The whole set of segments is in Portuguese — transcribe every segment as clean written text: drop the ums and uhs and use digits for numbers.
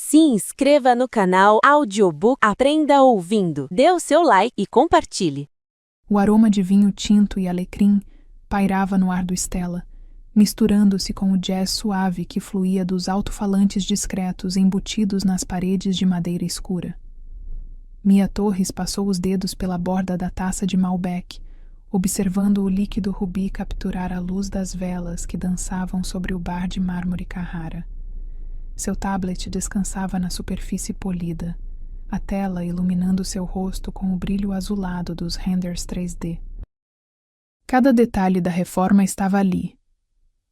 Se inscreva no canal Audiobook Aprenda Ouvindo, dê o seu like e compartilhe. O aroma de vinho tinto e alecrim pairava no ar do Stella, misturando-se com o jazz suave que fluía dos alto-falantes discretos embutidos nas paredes de madeira escura. Mia Torres passou os dedos pela borda da taça de Malbec, observando o líquido rubi capturar a luz das velas que dançavam sobre o bar de mármore Carrara. Seu tablet descansava na superfície polida, a tela iluminando seu rosto com o brilho azulado dos renders 3D. Cada detalhe da reforma estava ali.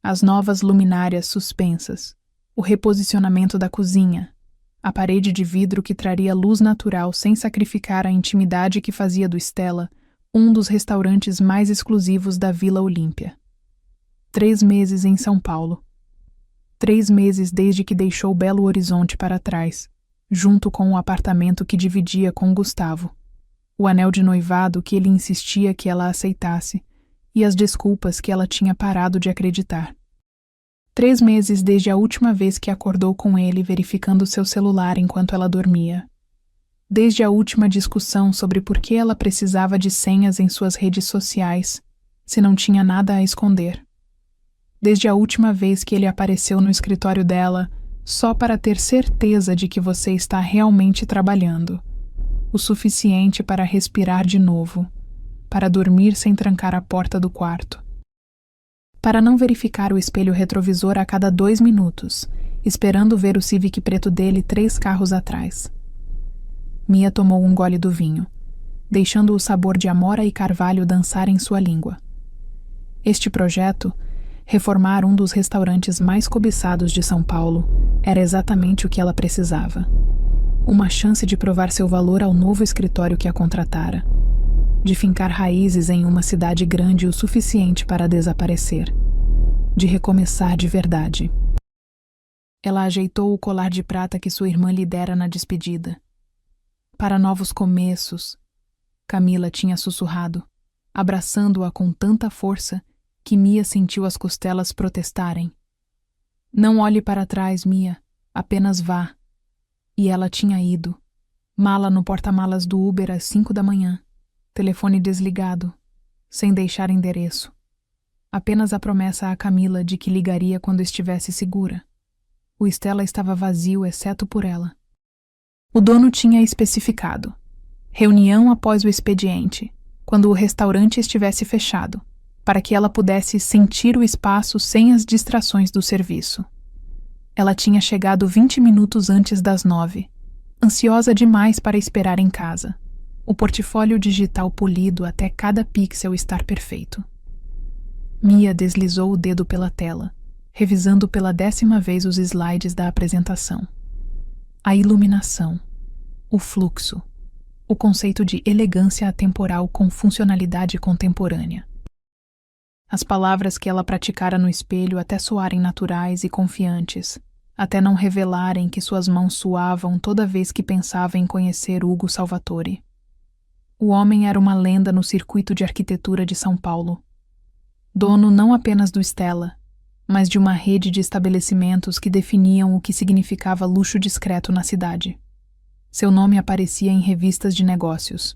As novas luminárias suspensas, o reposicionamento da cozinha, a parede de vidro que traria luz natural sem sacrificar a intimidade que fazia do Stella um dos restaurantes mais exclusivos da Vila Olímpia. 3 meses em São Paulo. 3 meses desde que deixou Belo Horizonte para trás, junto com o apartamento que dividia com Gustavo, o anel de noivado que ele insistia que ela aceitasse e as desculpas que ela tinha parado de acreditar. 3 meses desde a última vez que acordou com ele verificando seu celular enquanto ela dormia. Desde a última discussão sobre por que ela precisava de senhas em suas redes sociais, se não tinha nada a esconder. Desde a última vez que ele apareceu no escritório dela, só para ter certeza de que você está realmente trabalhando. O suficiente para respirar de novo, para dormir sem trancar a porta do quarto. Para não verificar o espelho retrovisor a cada 2 minutos, esperando ver o Civic preto dele 3 carros atrás. Mia tomou um gole do vinho, deixando o sabor de amora e carvalho dançar em sua língua. Este projeto, reformar um dos restaurantes mais cobiçados de São Paulo, era exatamente o que ela precisava. Uma chance de provar seu valor ao novo escritório que a contratara. De fincar raízes em uma cidade grande o suficiente para desaparecer. De recomeçar de verdade. Ela ajeitou o colar de prata que sua irmã lhe dera na despedida. Para novos começos, Camila tinha sussurrado, abraçando-a com tanta força que Mia sentiu as costelas protestarem. Não olhe para trás, Mia, apenas vá. E ela tinha ido. Mala no porta-malas do Uber às 5 da manhã. Telefone desligado, sem deixar endereço. Apenas a promessa a Camila de que ligaria quando estivesse segura. O Stella estava vazio, exceto por ela. O dono tinha especificado. Reunião após o expediente, quando o restaurante estivesse fechado, para que ela pudesse sentir o espaço sem as distrações do serviço. Ela tinha chegado 20 minutos antes das 9, ansiosa demais para esperar em casa. O portfólio digital polido até cada pixel estar perfeito. Mia deslizou o dedo pela tela, revisando pela 10ª vez os slides da apresentação. A iluminação, o fluxo, o conceito de elegância atemporal com funcionalidade contemporânea. As palavras que ela praticara no espelho até soarem naturais e confiantes, até não revelarem que suas mãos suavam toda vez que pensava em conhecer Hugo Salvatore. O homem era uma lenda no circuito de arquitetura de São Paulo. Dono não apenas do Stella, mas de uma rede de estabelecimentos que definiam o que significava luxo discreto na cidade. Seu nome aparecia em revistas de negócios.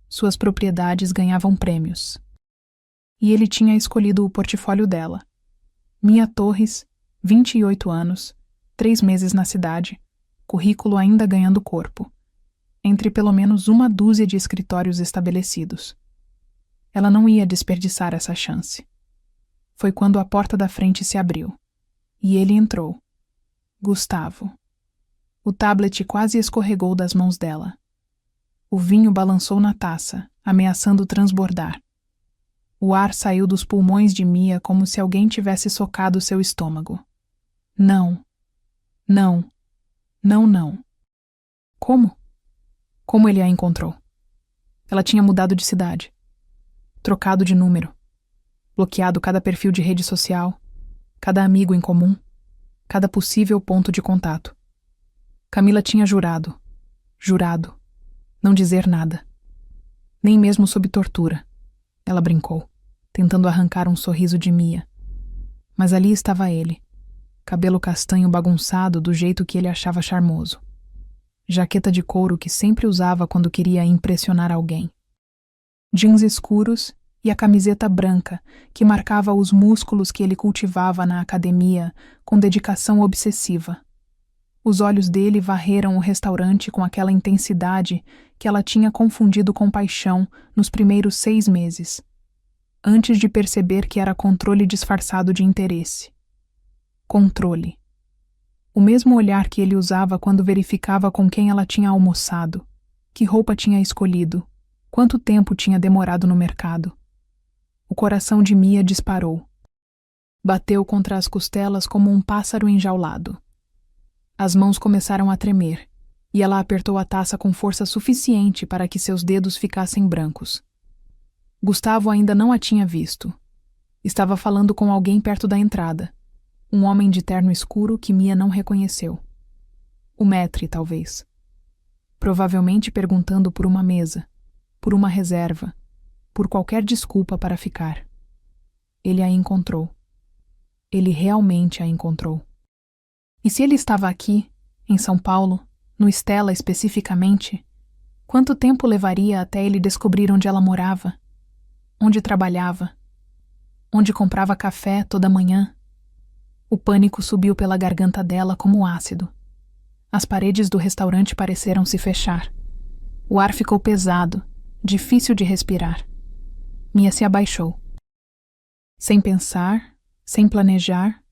Suas propriedades ganhavam prêmios. E ele tinha escolhido o portfólio dela. Mia Torres, 28 anos, 3 meses na cidade, currículo ainda ganhando corpo. Entre pelo menos 1 dúzia de escritórios estabelecidos. Ela não ia desperdiçar essa chance. Foi quando a porta da frente se abriu. E ele entrou. Gustavo. O tablet quase escorregou das mãos dela. O vinho balançou na taça, ameaçando transbordar. O ar saiu dos pulmões de Mia como se alguém tivesse socado seu estômago. Não. Não. Não, não. Como? Como ele a encontrou? Ela tinha mudado de cidade, trocado de número, bloqueado cada perfil de rede social, cada amigo em comum, cada possível ponto de contato. Camila tinha jurado, não dizer nada. Nem mesmo sob tortura. Ela brincou, tentando arrancar um sorriso de Mia. Mas ali estava ele, cabelo castanho bagunçado do jeito que ele achava charmoso, jaqueta de couro que sempre usava quando queria impressionar alguém, jeans escuros e a camiseta branca que marcava os músculos que ele cultivava na academia com dedicação obsessiva. Os olhos dele varreram o restaurante com aquela intensidade que ela tinha confundido com paixão nos primeiros 6 meses, antes de perceber que era controle disfarçado de interesse. Controle. O mesmo olhar que ele usava quando verificava com quem ela tinha almoçado, que roupa tinha escolhido, quanto tempo tinha demorado no mercado. O coração de Mia disparou. Bateu contra as costelas como um pássaro enjaulado. As mãos começaram a tremer, e ela apertou a taça com força suficiente para que seus dedos ficassem brancos. Gustavo ainda não a tinha visto. Estava falando com alguém perto da entrada, um homem de terno escuro que Mia não reconheceu. O maître, talvez. Provavelmente perguntando por uma mesa, por uma reserva, por qualquer desculpa para ficar. Ele a encontrou. Ele realmente a encontrou. E se ele estava aqui, em São Paulo, no Stella especificamente, quanto tempo levaria até ele descobrir onde ela morava, onde trabalhava, onde comprava café toda manhã? O pânico subiu pela garganta dela como ácido. As paredes do restaurante pareceram se fechar. O ar ficou pesado, difícil de respirar. Mia se abaixou. Sem pensar, sem planejar,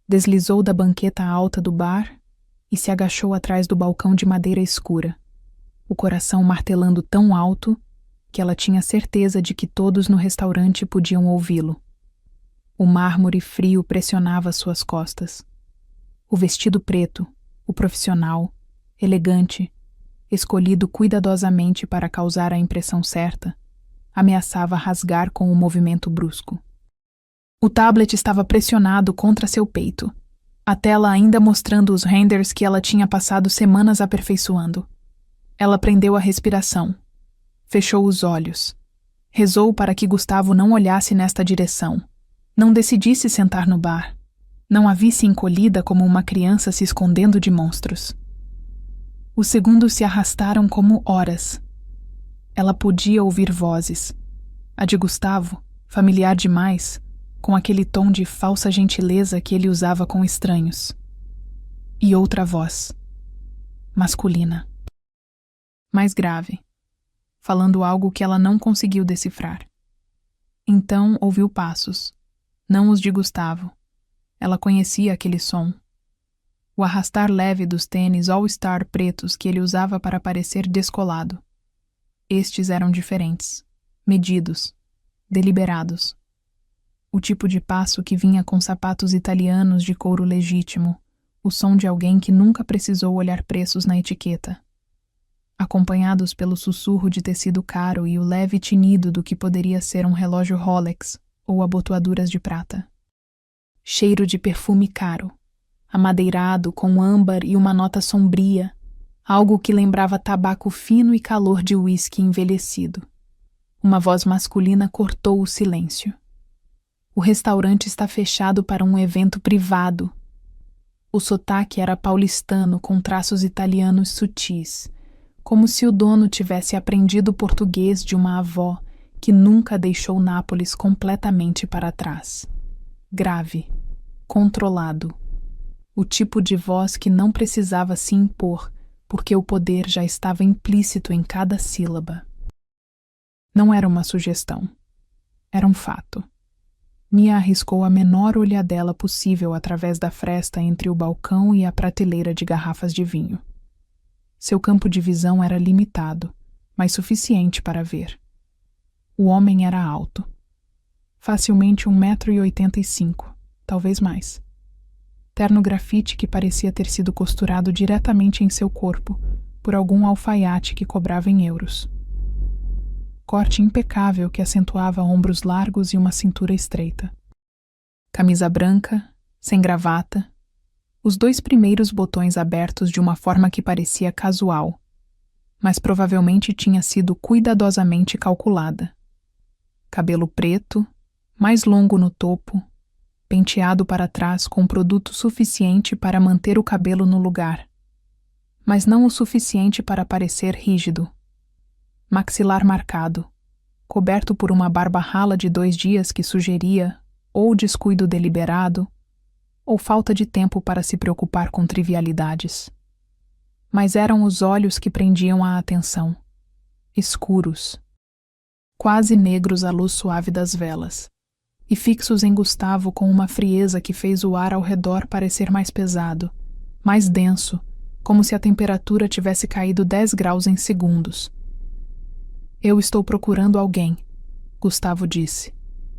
deslizou da banqueta alta do bar e se agachou atrás do balcão de madeira escura, o coração martelando tão alto que ela tinha certeza de que todos no restaurante podiam ouvi-lo. O mármore frio pressionava suas costas. O vestido preto, o profissional, elegante, escolhido cuidadosamente para causar a impressão certa, ameaçava rasgar com o movimento brusco. O tablet estava pressionado contra seu peito, a tela ainda mostrando os renders que ela tinha passado semanas aperfeiçoando. Ela prendeu a respiração, fechou os olhos, rezou para que Gustavo não olhasse nesta direção, não decidisse sentar no bar, não a visse encolhida como uma criança se escondendo de monstros. Os segundos se arrastaram como horas. Ela podia ouvir vozes. A de Gustavo, familiar demais, com aquele tom de falsa gentileza que ele usava com estranhos. E outra voz, masculina. Mais grave, falando algo que ela não conseguiu decifrar. Então ouviu passos, não os de Gustavo. Ela conhecia aquele som. O arrastar leve dos tênis All-Star pretos que ele usava para parecer descolado. Estes eram diferentes, medidos, deliberados. O tipo de passo que vinha com sapatos italianos de couro legítimo, o som de alguém que nunca precisou olhar preços na etiqueta. Acompanhados pelo sussurro de tecido caro e o leve tinido do que poderia ser um relógio Rolex ou abotoaduras de prata. Cheiro de perfume caro, amadeirado com âmbar e uma nota sombria, algo que lembrava tabaco fino e calor de uísque envelhecido. Uma voz masculina cortou o silêncio. O restaurante está fechado para um evento privado. O sotaque era paulistano com traços italianos sutis, como se o dono tivesse aprendido português de uma avó que nunca deixou Nápoles completamente para trás. Grave, controlado. O tipo de voz que não precisava se impor, porque o poder já estava implícito em cada sílaba. Não era uma sugestão. Era um fato. Mia arriscou a menor olhadela possível através da fresta entre o balcão e a prateleira de garrafas de vinho. Seu campo de visão era limitado, mas suficiente para ver. O homem era alto. Facilmente 1,85 m, talvez mais. Terno grafite que parecia ter sido costurado diretamente em seu corpo por algum alfaiate que cobrava em euros. Corte impecável que acentuava ombros largos e uma cintura estreita. Camisa branca, sem gravata, os 2 primeiros botões abertos de uma forma que parecia casual, mas provavelmente tinha sido cuidadosamente calculada. Cabelo preto, mais longo no topo, penteado para trás com produto suficiente para manter o cabelo no lugar, mas não o suficiente para parecer rígido. Maxilar marcado, coberto por uma barba rala de 2 dias que sugeria ou descuido deliberado, ou falta de tempo para se preocupar com trivialidades. Mas eram os olhos que prendiam a atenção, escuros, quase negros à luz suave das velas, e fixos em Gustavo com uma frieza que fez o ar ao redor parecer mais pesado, mais denso, como se a temperatura tivesse caído 10 graus em segundos. Eu estou procurando alguém, Gustavo disse,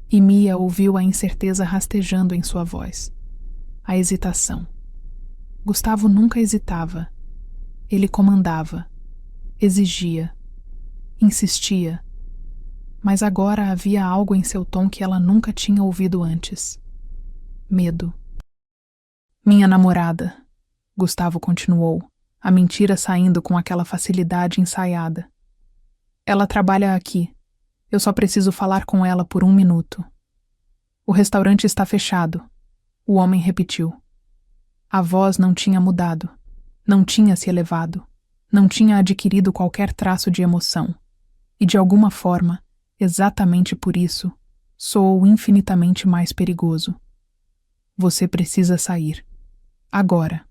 e Mia ouviu a incerteza rastejando em sua voz. A hesitação. Gustavo nunca hesitava. Ele comandava, exigia, insistia, mas agora havia algo em seu tom que ela nunca tinha ouvido antes. Medo. Minha namorada, Gustavo continuou, a mentira saindo com aquela facilidade ensaiada. Ela trabalha aqui. Eu só preciso falar com ela por 1 minuto. O restaurante está fechado, o homem repetiu. A voz não tinha mudado, não tinha se elevado, não tinha adquirido qualquer traço de emoção, e de alguma forma, exatamente por isso, soou infinitamente mais perigoso. Você precisa sair. Agora.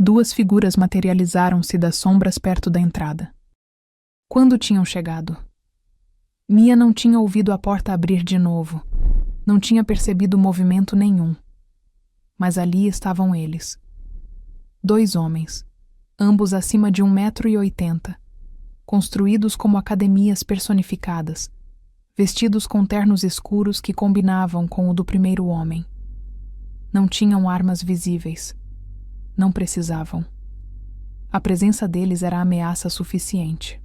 2 figuras materializaram-se das sombras perto da entrada. Quando tinham chegado? Mia não tinha ouvido a porta abrir de novo, não tinha percebido movimento nenhum. Mas ali estavam eles. 2 homens, ambos acima de 1,80 m, construídos como academias personificadas, vestidos com ternos escuros que combinavam com o do primeiro homem. Não tinham armas visíveis. Não precisavam. A presença deles era ameaça suficiente.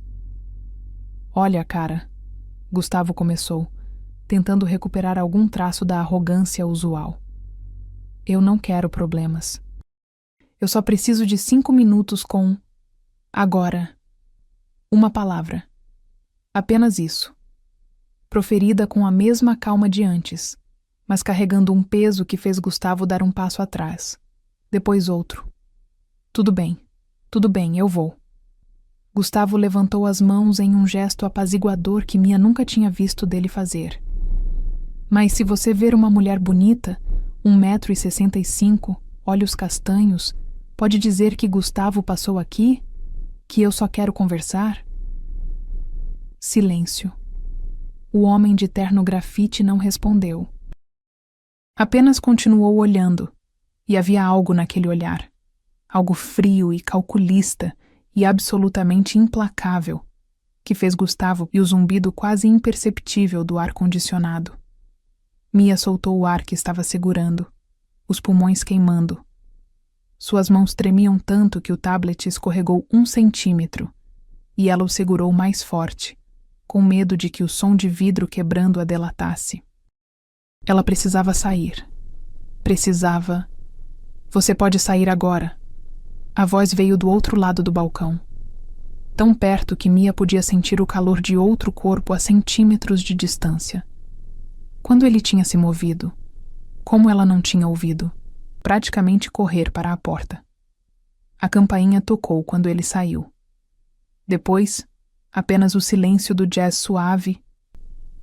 Olha, cara, Gustavo começou, tentando recuperar algum traço da arrogância usual. Eu não quero problemas. Eu só preciso de 5 minutos com... Agora. Uma palavra. Apenas isso. Proferida com a mesma calma de antes, mas carregando um peso que fez Gustavo dar um passo atrás. Depois outro. Tudo bem, eu vou. Gustavo levantou as mãos em um gesto apaziguador que Mia nunca tinha visto dele fazer. Mas se você ver uma mulher bonita, 1,65 m, olhos castanhos, pode dizer que Gustavo passou aqui? Que eu só quero conversar? Silêncio. O homem de terno grafite não respondeu. Apenas continuou olhando, e havia algo naquele olhar. Algo frio e calculista e absolutamente implacável, que fez Gustavo e o zumbido quase imperceptível do ar-condicionado. Mia soltou o ar que estava segurando, os pulmões queimando. Suas mãos tremiam tanto que o tablet escorregou 1 centímetro, e ela o segurou mais forte, com medo de que o som de vidro quebrando a delatasse. Ela precisava sair. Precisava... Você pode sair agora. A voz veio do outro lado do balcão. Tão perto que Mia podia sentir o calor de outro corpo a centímetros de distância. Quando ele tinha se movido, como ela não tinha ouvido, praticamente correr para a porta. A campainha tocou quando ele saiu. Depois, apenas o silêncio do jazz suave.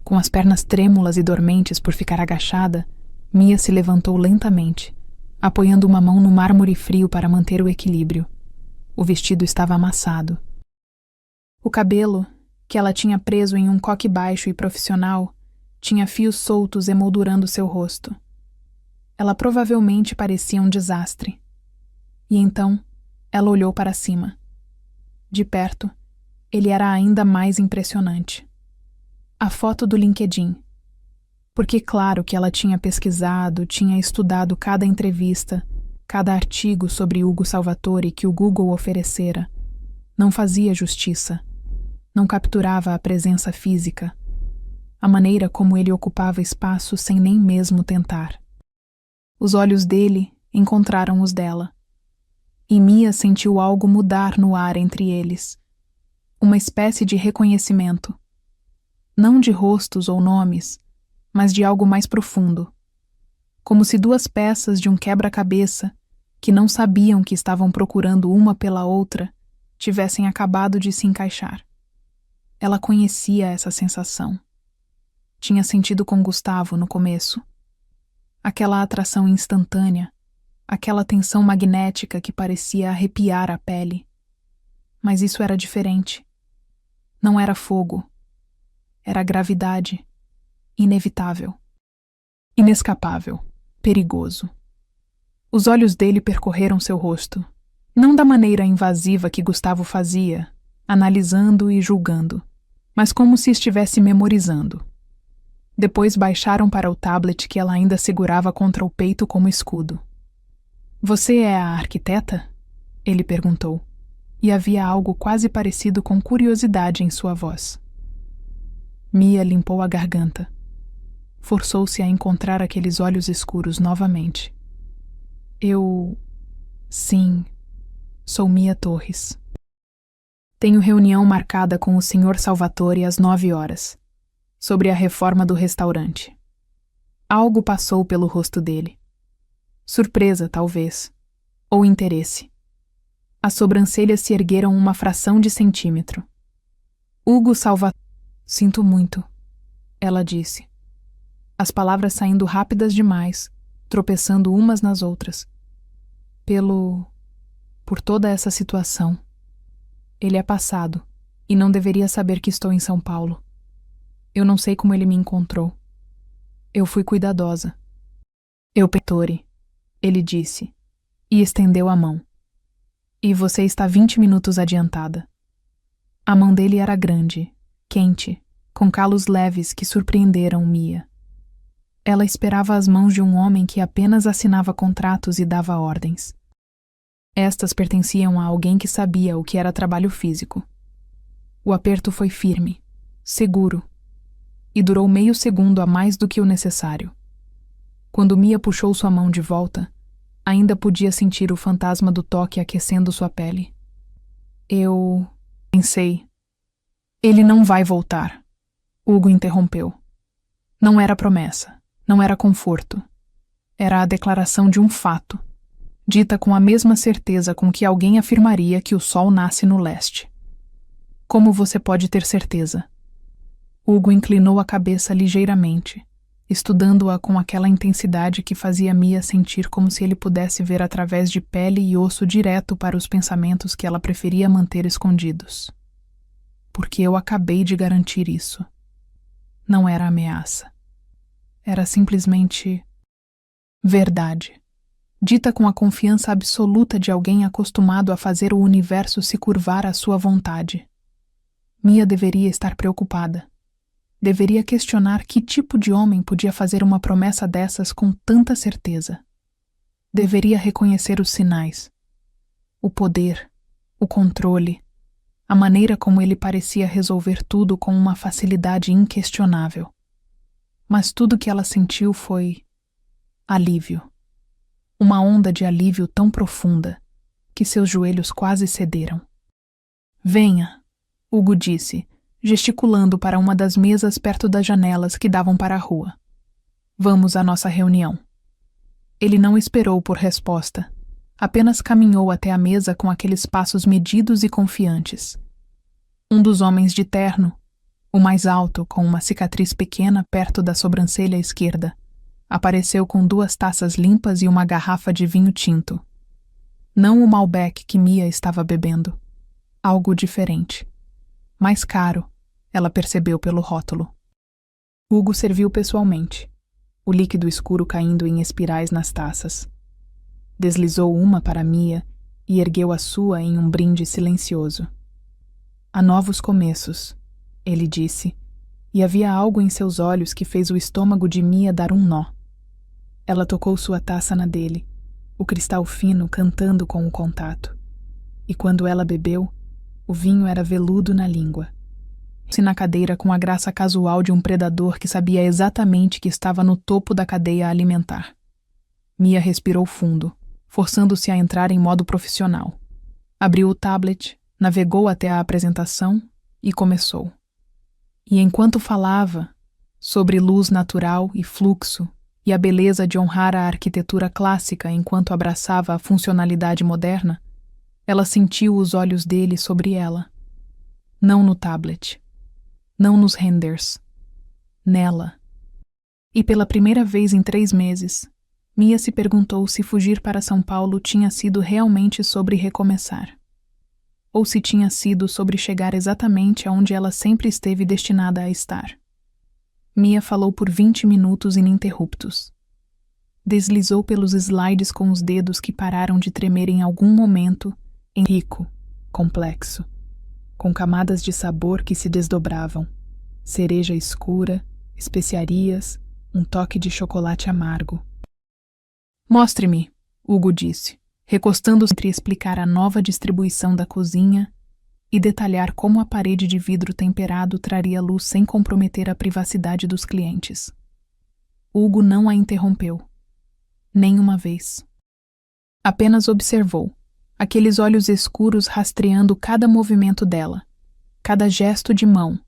Com as pernas trêmulas e dormentes por ficar agachada, Mia se levantou lentamente, apoiando uma mão no mármore frio para manter o equilíbrio. O vestido estava amassado. O cabelo, que ela tinha preso em um coque baixo e profissional, tinha fios soltos emoldurando seu rosto. Ela provavelmente parecia um desastre. E então, ela olhou para cima. De perto, ele era ainda mais impressionante. A foto do LinkedIn. Porque claro que ela tinha pesquisado, tinha estudado cada entrevista, cada artigo sobre Ugo Salvatore que o Google oferecera. Não fazia justiça. Não capturava a presença física. A maneira como ele ocupava espaço sem nem mesmo tentar. Os olhos dele encontraram os dela. E Mia sentiu algo mudar no ar entre eles. Uma espécie de reconhecimento. Não de rostos ou nomes, mas de algo mais profundo. como se duas peças de um quebra-cabeça, que não sabiam que estavam procurando uma pela outra, tivessem acabado de se encaixar. Ela conhecia essa sensação. Tinha sentido com Gustavo no começo. Aquela atração instantânea, aquela tensão magnética que parecia arrepiar a pele. Mas isso era diferente. Não era fogo. Era gravidade. Inevitável. Inescapável. Perigoso. Os olhos dele percorreram seu rosto, não da maneira invasiva que Gustavo fazia, analisando e julgando, mas como se estivesse memorizando. Depois baixaram para o tablet que ela ainda segurava contra o peito como escudo. "Você é a arquiteta?" ele perguntou, e havia algo quase parecido com curiosidade em sua voz. Mia limpou a garganta. Forçou-se a encontrar aqueles olhos escuros novamente. Sim, sou Mia Torres. Tenho reunião marcada com o Sr. Salvatore às 9 horas, sobre a reforma do restaurante. Algo passou pelo rosto dele. Surpresa, talvez, ou interesse. As sobrancelhas se ergueram uma fração de centímetro. Hugo Salvatore. Sinto muito, ela disse. As palavras saindo rápidas demais, tropeçando umas nas outras. Por toda essa situação. Ele é passado, e não deveria saber que estou em São Paulo. Eu não sei como ele me encontrou. Eu fui cuidadosa. Petore, ele disse, e estendeu a mão. E você está 20 minutos adiantada. A mão dele era grande, quente, com calos leves que surpreenderam Mia. Ela esperava as mãos de um homem que apenas assinava contratos e dava ordens. Estas pertenciam a alguém que sabia o que era trabalho físico. O aperto foi firme, seguro, e durou meio segundo a mais do que o necessário. Quando Mia puxou sua mão de volta, ainda podia sentir o fantasma do toque aquecendo sua pele. Eu pensei. Ele não vai voltar, Hugo interrompeu. Não era promessa. Não era conforto. Era a declaração de um fato, dita com a mesma certeza com que alguém afirmaria que o sol nasce no leste. Como você pode ter certeza? Hugo inclinou a cabeça ligeiramente, estudando-a com aquela intensidade que fazia Mia sentir como se ele pudesse ver através de pele e osso direto para os pensamentos que ela preferia manter escondidos. Porque eu acabei de garantir isso. Não era ameaça. Era simplesmente verdade, dita com a confiança absoluta de alguém acostumado a fazer o universo se curvar à sua vontade. Mia deveria estar preocupada. Deveria questionar que tipo de homem podia fazer uma promessa dessas com tanta certeza. Deveria reconhecer os sinais, o poder, o controle, a maneira como ele parecia resolver tudo com uma facilidade inquestionável. Mas tudo que ela sentiu foi alívio. Uma onda de alívio tão profunda que seus joelhos quase cederam. Venha, Hugo disse, gesticulando para uma das mesas perto das janelas que davam para a rua. Vamos à nossa reunião. Ele não esperou por resposta, apenas caminhou até a mesa com aqueles passos medidos e confiantes. Um dos homens de terno, o mais alto, com uma cicatriz pequena perto da sobrancelha esquerda, apareceu com 2 taças limpas e uma garrafa de vinho tinto. Não o Malbec que Mia estava bebendo. Algo diferente. Mais caro, ela percebeu pelo rótulo. Hugo serviu pessoalmente, o líquido escuro caindo em espirais nas taças. Deslizou uma para Mia e ergueu a sua em um brinde silencioso. Há novos começos, ele disse, e havia algo em seus olhos que fez o estômago de Mia dar um nó. Ela tocou sua taça na dele, o cristal fino cantando com o contato. E quando ela bebeu, o vinho era veludo na língua. Se na cadeira com a graça casual de um predador que sabia exatamente que estava no topo da cadeia alimentar. Mia respirou fundo, forçando-se a entrar em modo profissional. Abriu o tablet, navegou até a apresentação e começou. E enquanto falava sobre luz natural e fluxo e a beleza de honrar a arquitetura clássica enquanto abraçava a funcionalidade moderna, ela sentiu os olhos dele sobre ela. Não no tablet. Não nos renders. Nela. E pela primeira vez em 3 meses, Mia se perguntou se fugir para São Paulo tinha sido realmente sobre recomeçar. Ou se tinha sido sobre chegar exatamente aonde ela sempre esteve destinada a estar. Mia falou por 20 minutos ininterruptos. Deslizou pelos slides com os dedos que pararam de tremer em algum momento, em rico, complexo, com camadas de sabor que se desdobravam, cereja escura, especiarias, um toque de chocolate amargo. Mostre-me, Hugo disse, recostando-se entre explicar a nova distribuição da cozinha e detalhar como a parede de vidro temperado traria luz sem comprometer a privacidade dos clientes. Hugo não a interrompeu. Nem uma vez. Apenas observou, aqueles olhos escuros rastreando cada movimento dela, cada gesto de mão,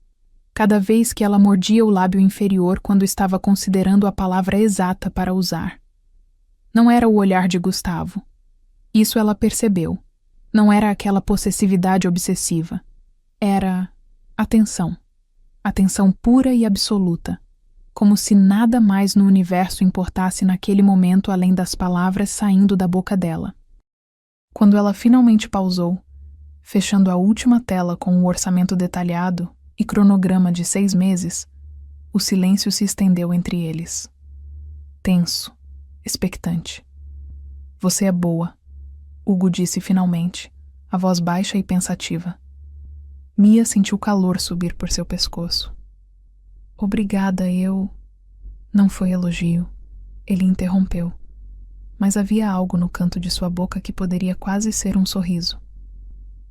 cada vez que ela mordia o lábio inferior quando estava considerando a palavra exata para usar. Não era o olhar de Gustavo. Isso ela percebeu. Não era aquela possessividade obsessiva. Era atenção. Atenção pura e absoluta. Como se nada mais no universo importasse naquele momento além das palavras saindo da boca dela. Quando ela finalmente pausou, fechando a última tela com o orçamento detalhado e cronograma de 6 meses, o silêncio se estendeu entre eles. Tenso, expectante. Você é boa, Hugo disse finalmente, a voz baixa e pensativa. Mia sentiu calor subir por seu pescoço. Obrigada, eu... Não foi elogio. Ele interrompeu. Mas havia algo no canto de sua boca que poderia quase ser um sorriso.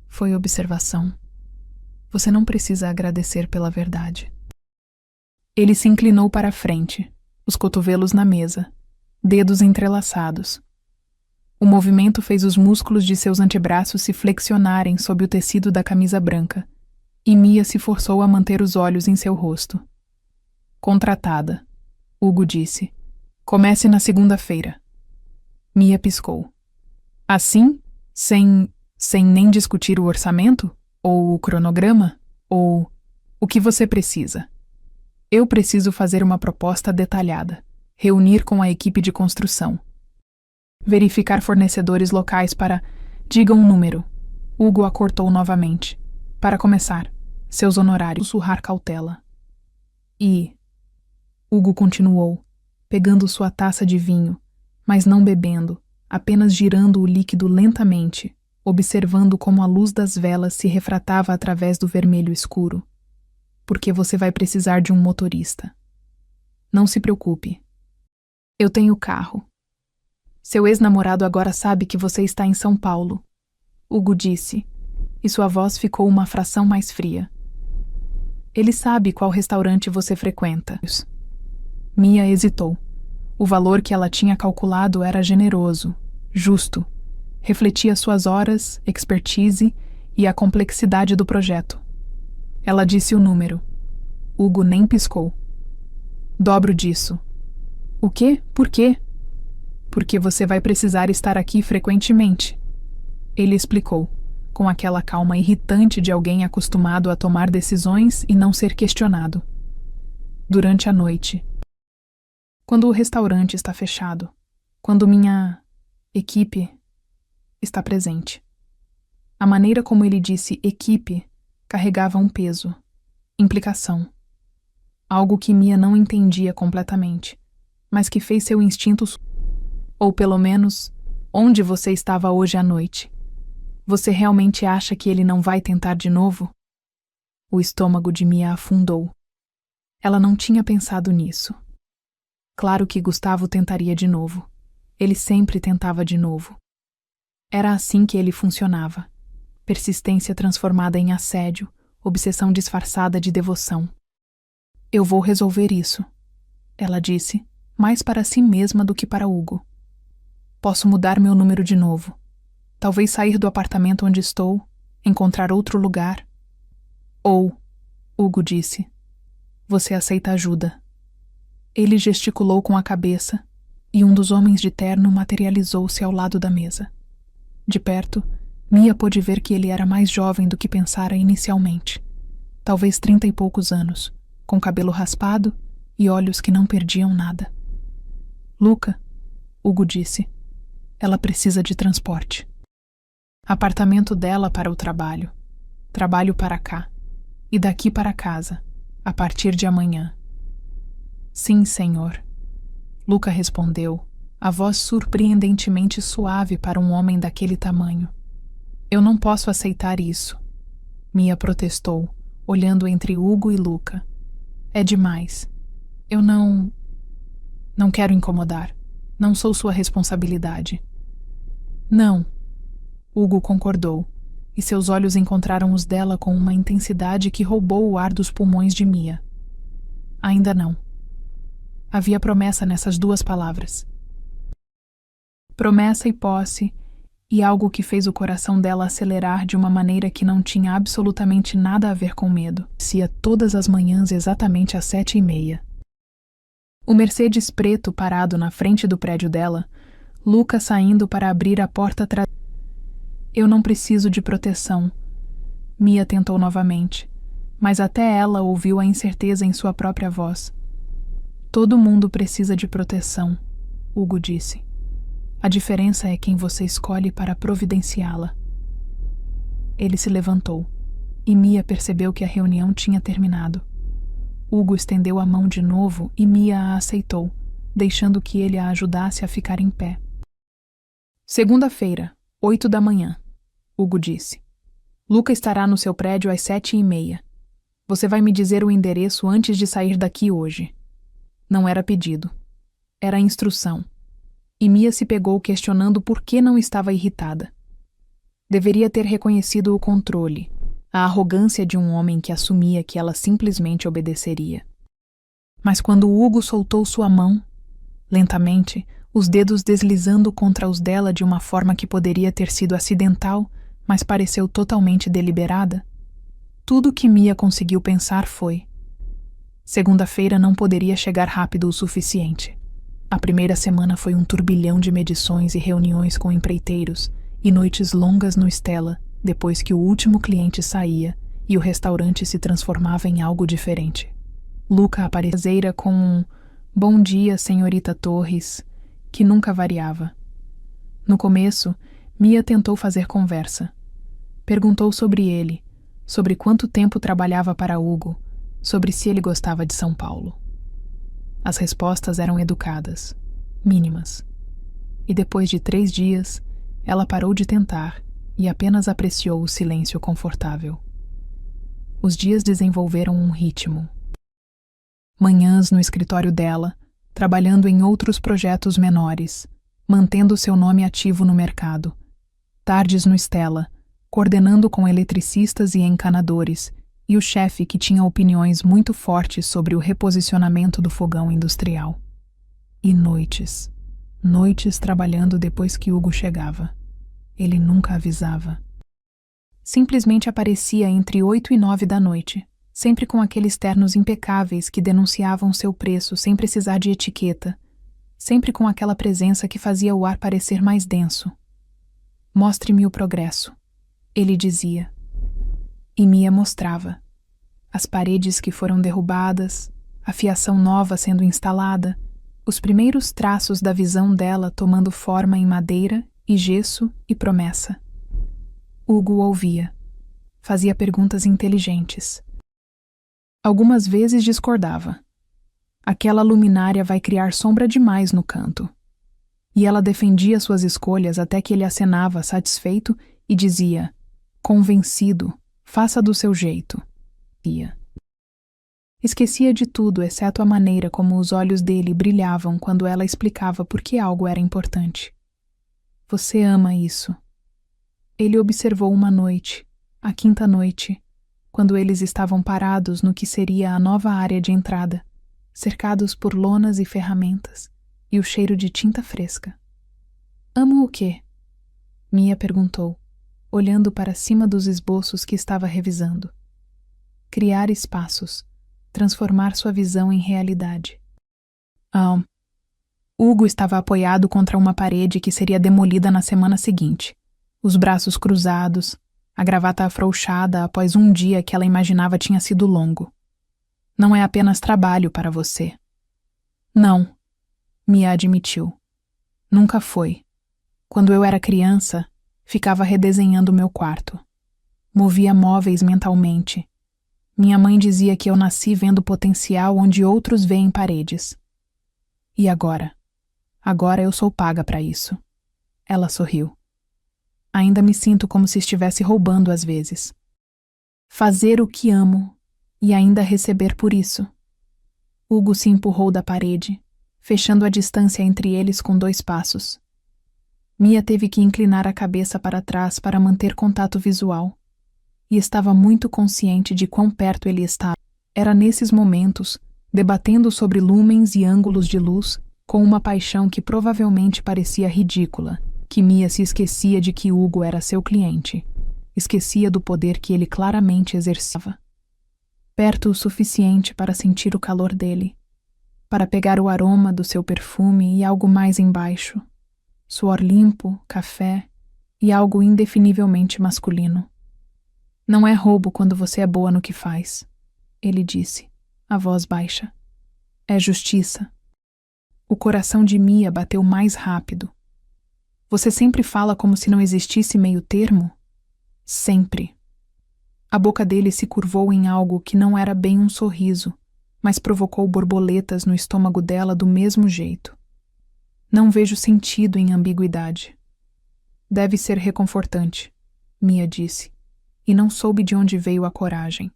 Foi observação. Você não precisa agradecer pela verdade. Ele se inclinou para a frente, os cotovelos na mesa, dedos entrelaçados. O movimento fez os músculos de seus antebraços se flexionarem sob o tecido da camisa branca, e Mia se forçou a manter os olhos em seu rosto. Contratada, Hugo disse. Comece na segunda-feira. Mia piscou. Assim? Sem nem discutir o orçamento? Ou o cronograma? Ou o que você precisa? Eu preciso fazer uma proposta detalhada, reunir com a equipe de construção. Verificar fornecedores locais para... Diga um número. Hugo a cortou novamente. Para começar, seus honorários. Sussurrar cautela. E... Hugo continuou, pegando sua taça de vinho, mas não bebendo, apenas girando o líquido lentamente, observando como a luz das velas se refratava através do vermelho escuro. Porque você vai precisar de um motorista. Não se preocupe. Eu tenho carro. Seu ex-namorado agora sabe que você está em São Paulo, Hugo disse, e sua voz ficou uma fração mais fria. Ele sabe qual restaurante você frequenta. Mia hesitou. O valor que ela tinha calculado era generoso, justo. Refletia suas horas, expertise e a complexidade do projeto. Ela disse o número. Hugo nem piscou. Dobro disso. O quê? Por quê? Porque você vai precisar estar aqui frequentemente. Ele explicou, com aquela calma irritante de alguém acostumado a tomar decisões e não ser questionado. Durante a noite. Quando o restaurante está fechado. Quando minha equipe está presente. A maneira como ele disse equipe carregava um peso, implicação. Algo que Mia não entendia completamente, mas que fez seu instinto... Ou pelo menos, onde você estava hoje à noite? Você realmente acha que ele não vai tentar de novo? O estômago de Mia afundou. Ela não tinha pensado nisso. Claro que Gustavo tentaria de novo. Ele sempre tentava de novo. Era assim que ele funcionava. Persistência transformada em assédio, obsessão disfarçada de devoção. Eu vou resolver isso, ela disse, mais para si mesma do que para Hugo. Posso mudar meu número de novo. Talvez sair do apartamento onde estou, encontrar outro lugar. Ou, Hugo disse, você aceita ajuda. Ele gesticulou com a cabeça e um dos homens de terno materializou-se ao lado da mesa. De perto, Mia pôde ver que ele era mais jovem do que pensara inicialmente. Talvez 30 e poucos anos, com cabelo raspado e olhos que não perdiam nada. Luca, Hugo disse, ela precisa de transporte. Apartamento dela para o trabalho, trabalho para cá, e daqui para casa, a partir de amanhã. Sim, senhor. Luca respondeu, a voz surpreendentemente suave para um homem daquele tamanho. Eu não posso aceitar isso. Mia protestou, olhando entre Hugo e Luca. É demais. Eu não quero incomodar. Não sou sua responsabilidade. Não. Hugo concordou, e seus olhos encontraram os dela com uma intensidade que roubou o ar dos pulmões de Mia. Ainda não. Havia promessa nessas duas palavras. Promessa e posse, e algo que fez o coração dela acelerar de uma maneira que não tinha absolutamente nada a ver com medo. Sia todas as manhãs exatamente às 7h30. O Mercedes preto parado na frente do prédio dela, Luca saindo para abrir a porta traseira. Eu não preciso de proteção. Mia tentou novamente, mas até ela ouviu a incerteza em sua própria voz. Todo mundo precisa de proteção, Hugo disse. A diferença é quem você escolhe para providenciá-la. Ele se levantou, e Mia percebeu que a reunião tinha terminado. Hugo estendeu a mão de novo e Mia a aceitou, deixando que ele a ajudasse a ficar em pé. Segunda-feira, 8h, Hugo disse. Luca estará no seu prédio às 7h30. Você vai me dizer o endereço antes de sair daqui hoje. Não era pedido. Era instrução. E Mia se pegou questionando por que não estava irritada. Deveria ter reconhecido o controle, a arrogância de um homem que assumia que ela simplesmente obedeceria. Mas quando Hugo soltou sua mão, lentamente, os dedos deslizando contra os dela de uma forma que poderia ter sido acidental, mas pareceu totalmente deliberada, tudo que Mia conseguiu pensar foi: segunda-feira não poderia chegar rápido o suficiente. A primeira semana foi um turbilhão de medições e reuniões com empreiteiros e noites longas no Stella, depois que o último cliente saía e o restaurante se transformava em algo diferente. Luca aparecera com um "Bom dia, senhorita Torres", que nunca variava. No começo, Mia tentou fazer conversa. Perguntou sobre ele, sobre quanto tempo trabalhava para Hugo, sobre se ele gostava de São Paulo. As respostas eram educadas, mínimas. E depois de 3 dias, ela parou de tentar e apenas apreciou o silêncio confortável. Os dias desenvolveram um ritmo. Manhãs no escritório dela, trabalhando em outros projetos menores, mantendo seu nome ativo no mercado. Tardes no Stella, coordenando com eletricistas e encanadores, e o chefe que tinha opiniões muito fortes sobre o reposicionamento do fogão industrial. E noites. Noites trabalhando depois que Hugo chegava. Ele nunca avisava. Simplesmente aparecia entre 8 e 9 da noite, sempre com aqueles ternos impecáveis que denunciavam seu preço sem precisar de etiqueta, sempre com aquela presença que fazia o ar parecer mais denso. Mostre-me o progresso, ele dizia. E Mia mostrava. As paredes que foram derrubadas, a fiação nova sendo instalada, os primeiros traços da visão dela tomando forma em madeira e gesso e promessa. Hugo ouvia. Fazia perguntas inteligentes. Algumas vezes discordava. Aquela luminária vai criar sombra demais no canto. E ela defendia suas escolhas até que ele acenava satisfeito e dizia: convencido, faça do seu jeito. Esquecia de tudo, exceto a maneira como os olhos dele brilhavam quando ela explicava por que algo era importante. Você ama isso. Ele observou uma noite, a 5ª noite, quando eles estavam parados no que seria a nova área de entrada, cercados por lonas e ferramentas, e o cheiro de tinta fresca. Amo o quê? Mia perguntou, olhando para cima dos esboços que estava revisando. Criar espaços, transformar sua visão em realidade. Hugo estava apoiado contra uma parede que seria demolida na semana seguinte, os braços cruzados, a gravata afrouxada após um dia que ela imaginava tinha sido longo. Não é apenas trabalho para você. Não, Mia admitiu. Nunca foi. Quando eu era criança, ficava redesenhando meu quarto. Movia móveis mentalmente. Minha mãe dizia que eu nasci vendo potencial onde outros veem paredes. E agora? Agora eu sou paga para isso. Ela sorriu. Ainda me sinto como se estivesse roubando às vezes. Fazer o que amo e ainda receber por isso. Hugo se empurrou da parede, fechando a distância entre eles com 2 passos. Mia teve que inclinar a cabeça para trás para manter contato visual, e estava muito consciente de quão perto ele estava. Era nesses momentos, debatendo sobre lúmens e ângulos de luz, com uma paixão que provavelmente parecia ridícula, que Mia se esquecia de que Hugo era seu cliente. Esquecia do poder que ele claramente exercia. Perto o suficiente para sentir o calor dele, para pegar o aroma do seu perfume e algo mais embaixo. Suor limpo, café e algo indefinivelmente masculino. Não é roubo quando você é boa no que faz, ele disse, a voz baixa. É justiça. O coração de Mia bateu mais rápido. Você sempre fala como se não existisse meio termo? Sempre. A boca dele se curvou em algo que não era bem um sorriso, mas provocou borboletas no estômago dela do mesmo jeito. Não vejo sentido em ambiguidade. Deve ser reconfortante, Mia disse, e não soube de onde veio a coragem.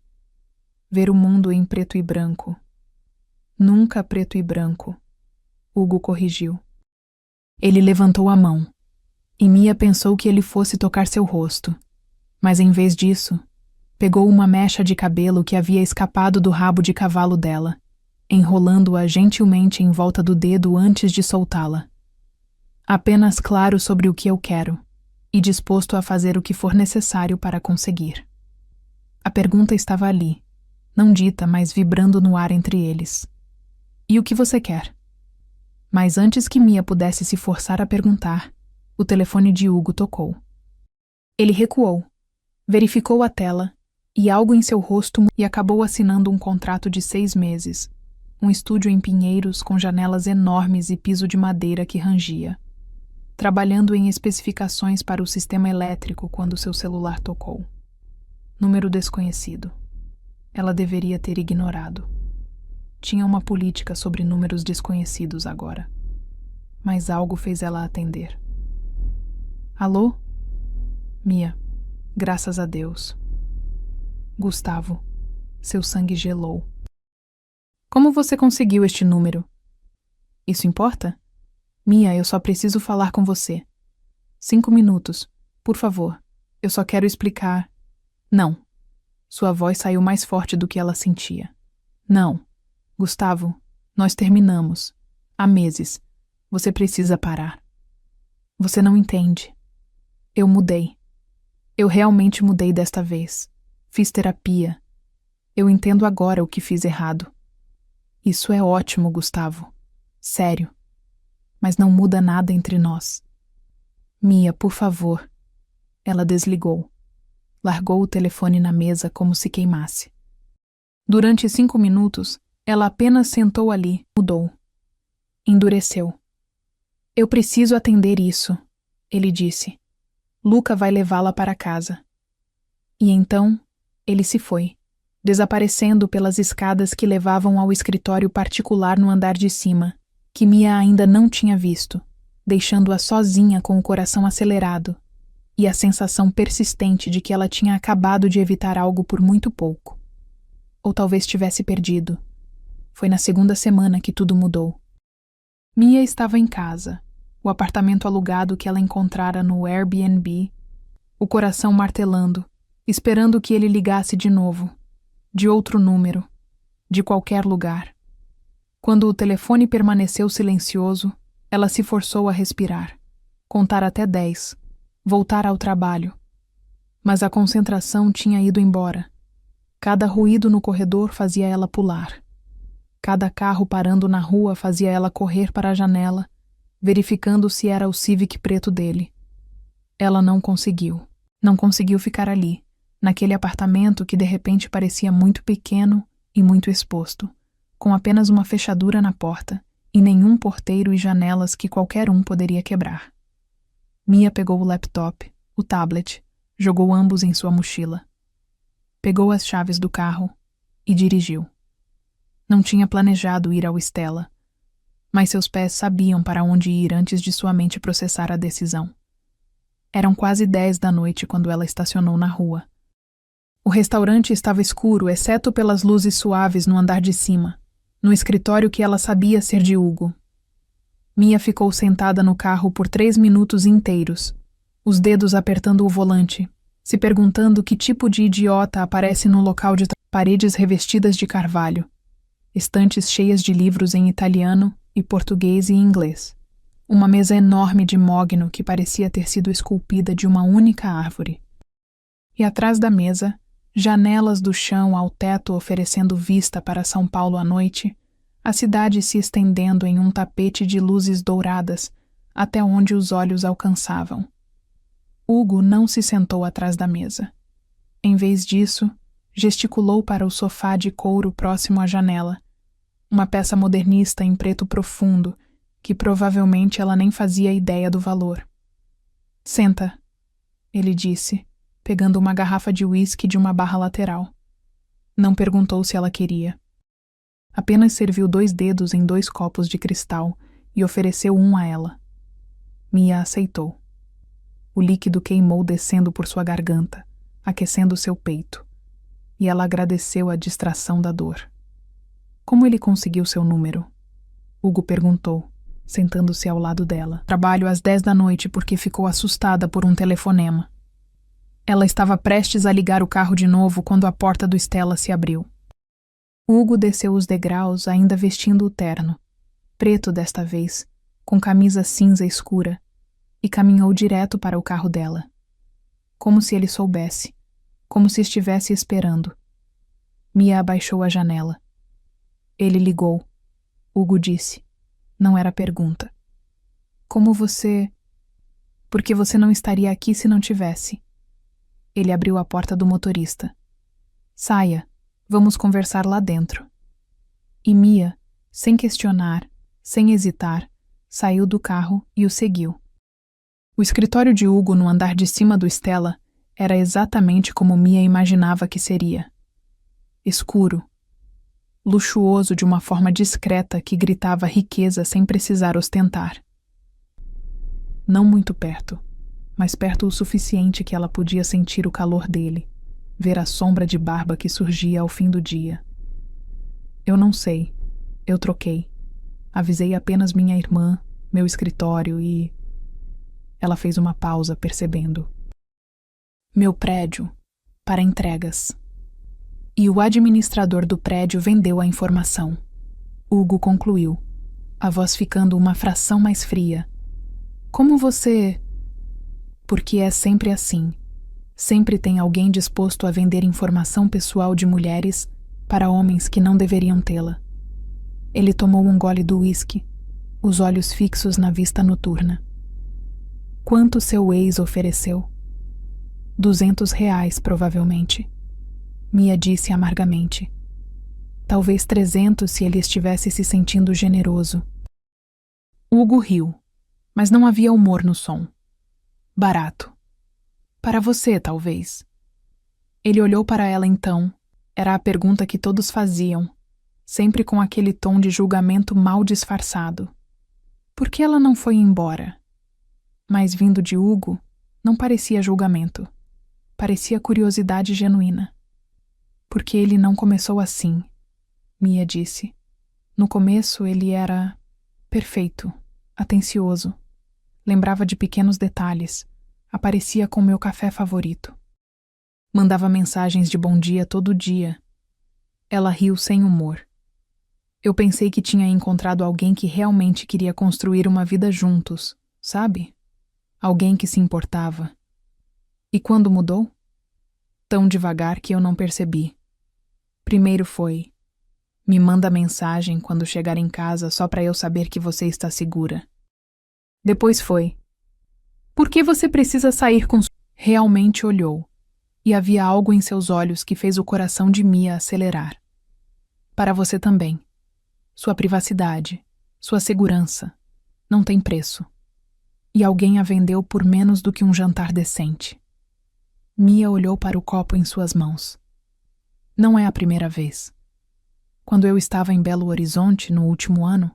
Ver o mundo em preto e branco. Nunca preto e branco, Hugo corrigiu. Ele levantou a mão, e Mia pensou que ele fosse tocar seu rosto, mas em vez disso, pegou uma mecha de cabelo que havia escapado do rabo de cavalo dela, enrolando-a gentilmente em volta do dedo antes de soltá-la. Apenas claro sobre o que eu quero, e disposto a fazer o que for necessário para conseguir. A pergunta estava ali, não dita, mas vibrando no ar entre eles. E o que você quer? Mas antes que Mia pudesse se forçar a perguntar, o telefone de Hugo tocou. Ele recuou, verificou a tela, e algo em seu rosto e acabou assinando um contrato de 6 meses, um estúdio em Pinheiros com janelas enormes e piso de madeira que rangia, trabalhando em especificações para o sistema elétrico quando seu celular tocou. Número desconhecido. Ela deveria ter ignorado. Tinha uma política sobre números desconhecidos agora. Mas algo fez ela atender. Alô? Mia. Graças a Deus. Gustavo. Seu sangue gelou. Como você conseguiu este número? Isso importa? Mia, eu só preciso falar com você. 5 minutos, por favor. Eu só quero explicar. Não. Sua voz saiu mais forte do que ela sentia. Não. Gustavo, nós terminamos. Há meses. Você precisa parar. Você não entende. Eu mudei. Eu realmente mudei desta vez. Fiz terapia. Eu entendo agora o que fiz errado. Isso é ótimo, Gustavo. Sério. Mas não muda nada entre nós. Mia, por favor. Ela desligou. Largou o telefone na mesa como se queimasse. Durante 5 minutos, ela apenas sentou ali, mudou. Endureceu. Eu preciso atender isso, ele disse. Luca vai levá-la para casa. E então, ele se foi, desaparecendo pelas escadas que levavam ao escritório particular no andar de cima, que Mia ainda não tinha visto, deixando-a sozinha com o coração acelerado e a sensação persistente de que ela tinha acabado de evitar algo por muito pouco. Ou talvez tivesse perdido. Foi na 2ª semana que tudo mudou. Mia estava em casa, o apartamento alugado que ela encontrara no Airbnb, o coração martelando, esperando que ele ligasse de novo, de outro número, de qualquer lugar. Quando o telefone permaneceu silencioso, ela se forçou a respirar, contar até 10, voltar ao trabalho. Mas a concentração tinha ido embora. Cada ruído no corredor fazia ela pular. Cada carro parando na rua fazia ela correr para a janela, verificando se era o Civic preto dele. Ela não conseguiu. Não conseguiu ficar ali, naquele apartamento que de repente parecia muito pequeno e muito exposto, com apenas uma fechadura na porta e nenhum porteiro e janelas que qualquer um poderia quebrar. Mia pegou o laptop, o tablet, jogou ambos em sua mochila. Pegou as chaves do carro e dirigiu. Não tinha planejado ir ao Stella, mas seus pés sabiam para onde ir antes de sua mente processar a decisão. Eram quase 10 da noite quando ela estacionou na rua. O restaurante estava escuro, exceto pelas luzes suaves no andar de cima, no escritório que ela sabia ser de Hugo. Mia ficou sentada no carro por 3 minutos inteiros, os dedos apertando o volante, se perguntando que tipo de idiota aparece no local de paredes revestidas de carvalho, estantes cheias de livros em italiano e português e inglês. Uma mesa enorme de mogno que parecia ter sido esculpida de uma única árvore. E atrás da mesa, janelas do chão ao teto oferecendo vista para São Paulo à noite, a cidade se estendendo em um tapete de luzes douradas até onde os olhos alcançavam. Hugo não se sentou atrás da mesa. Em vez disso, gesticulou para o sofá de couro próximo à janela, uma peça modernista em preto profundo, que provavelmente ela nem fazia ideia do valor. "Senta", ele disse, pegando uma garrafa de uísque de uma barra lateral. Não perguntou se ela queria. Apenas serviu 2 dedos em 2 copos de cristal e ofereceu um a ela. Mia aceitou. O líquido queimou descendo por sua garganta, aquecendo seu peito, e ela agradeceu a distração da dor. "Como ele conseguiu seu número?" Hugo perguntou, sentando-se ao lado dela. "Trabalho às 10 da noite porque ficou assustada por um telefonema." Ela estava prestes a ligar o carro de novo quando a porta do Stella se abriu. Hugo desceu os degraus ainda vestindo o terno, preto desta vez, com camisa cinza escura, e caminhou direto para o carro dela. Como se ele soubesse, como se estivesse esperando. Mia abaixou a janela. "Ele ligou", Hugo disse. Não era pergunta. "Como você... Por que você não estaria aqui se não tivesse?" Ele abriu a porta do motorista. "Saia, vamos conversar lá dentro." E Mia, sem questionar, sem hesitar, saiu do carro e o seguiu. O escritório de Hugo no andar de cima do Stella era exatamente como Mia imaginava que seria. Escuro, luxuoso de uma forma discreta que gritava riqueza sem precisar ostentar. Não muito perto, mas perto o suficiente que ela podia sentir o calor dele, ver a sombra de barba que surgia ao fim do dia. "Eu não sei. Eu troquei. Avisei apenas minha irmã, meu escritório e..." Ela fez uma pausa, percebendo. "Meu prédio, para entregas." E o administrador do prédio vendeu a informação. Hugo concluiu, a voz ficando uma fração mais fria. "Como você..." Porque é sempre assim. Sempre tem alguém disposto a vender informação pessoal de mulheres para homens que não deveriam tê-la. Ele tomou um gole do uísque, os olhos fixos na vista noturna. "Quanto seu ex ofereceu?" R$ 200, provavelmente. Mia disse amargamente. Talvez 300 se ele estivesse se sentindo generoso. Hugo riu, mas não havia humor no som. "Barato. Para você, talvez." Ele olhou para ela então. Era a pergunta que todos faziam, sempre com aquele tom de julgamento mal disfarçado. Por que ela não foi embora? Mas vindo de Hugo, não parecia julgamento. Parecia curiosidade genuína. "Porque ele não começou assim", Mia disse. "No começo ele era perfeito, atencioso. Lembrava de pequenos detalhes. Aparecia com meu café favorito. Mandava mensagens de bom dia todo dia." Ela riu sem humor. "Eu pensei que tinha encontrado alguém que realmente queria construir uma vida juntos, sabe? Alguém que se importava." "E quando mudou?" "Tão devagar que eu não percebi. Primeiro foi..." Me manda mensagem quando chegar em casa só para eu saber que você está segura. Depois foi: por que você precisa sair com... Realmente olhou, e havia algo em seus olhos que fez o coração de Mia acelerar. Para você também. Sua privacidade, sua segurança, não tem preço. E alguém a vendeu por menos do que um jantar decente. Mia olhou para o copo em suas mãos. Não é a primeira vez. Quando eu estava em Belo Horizonte, no último ano,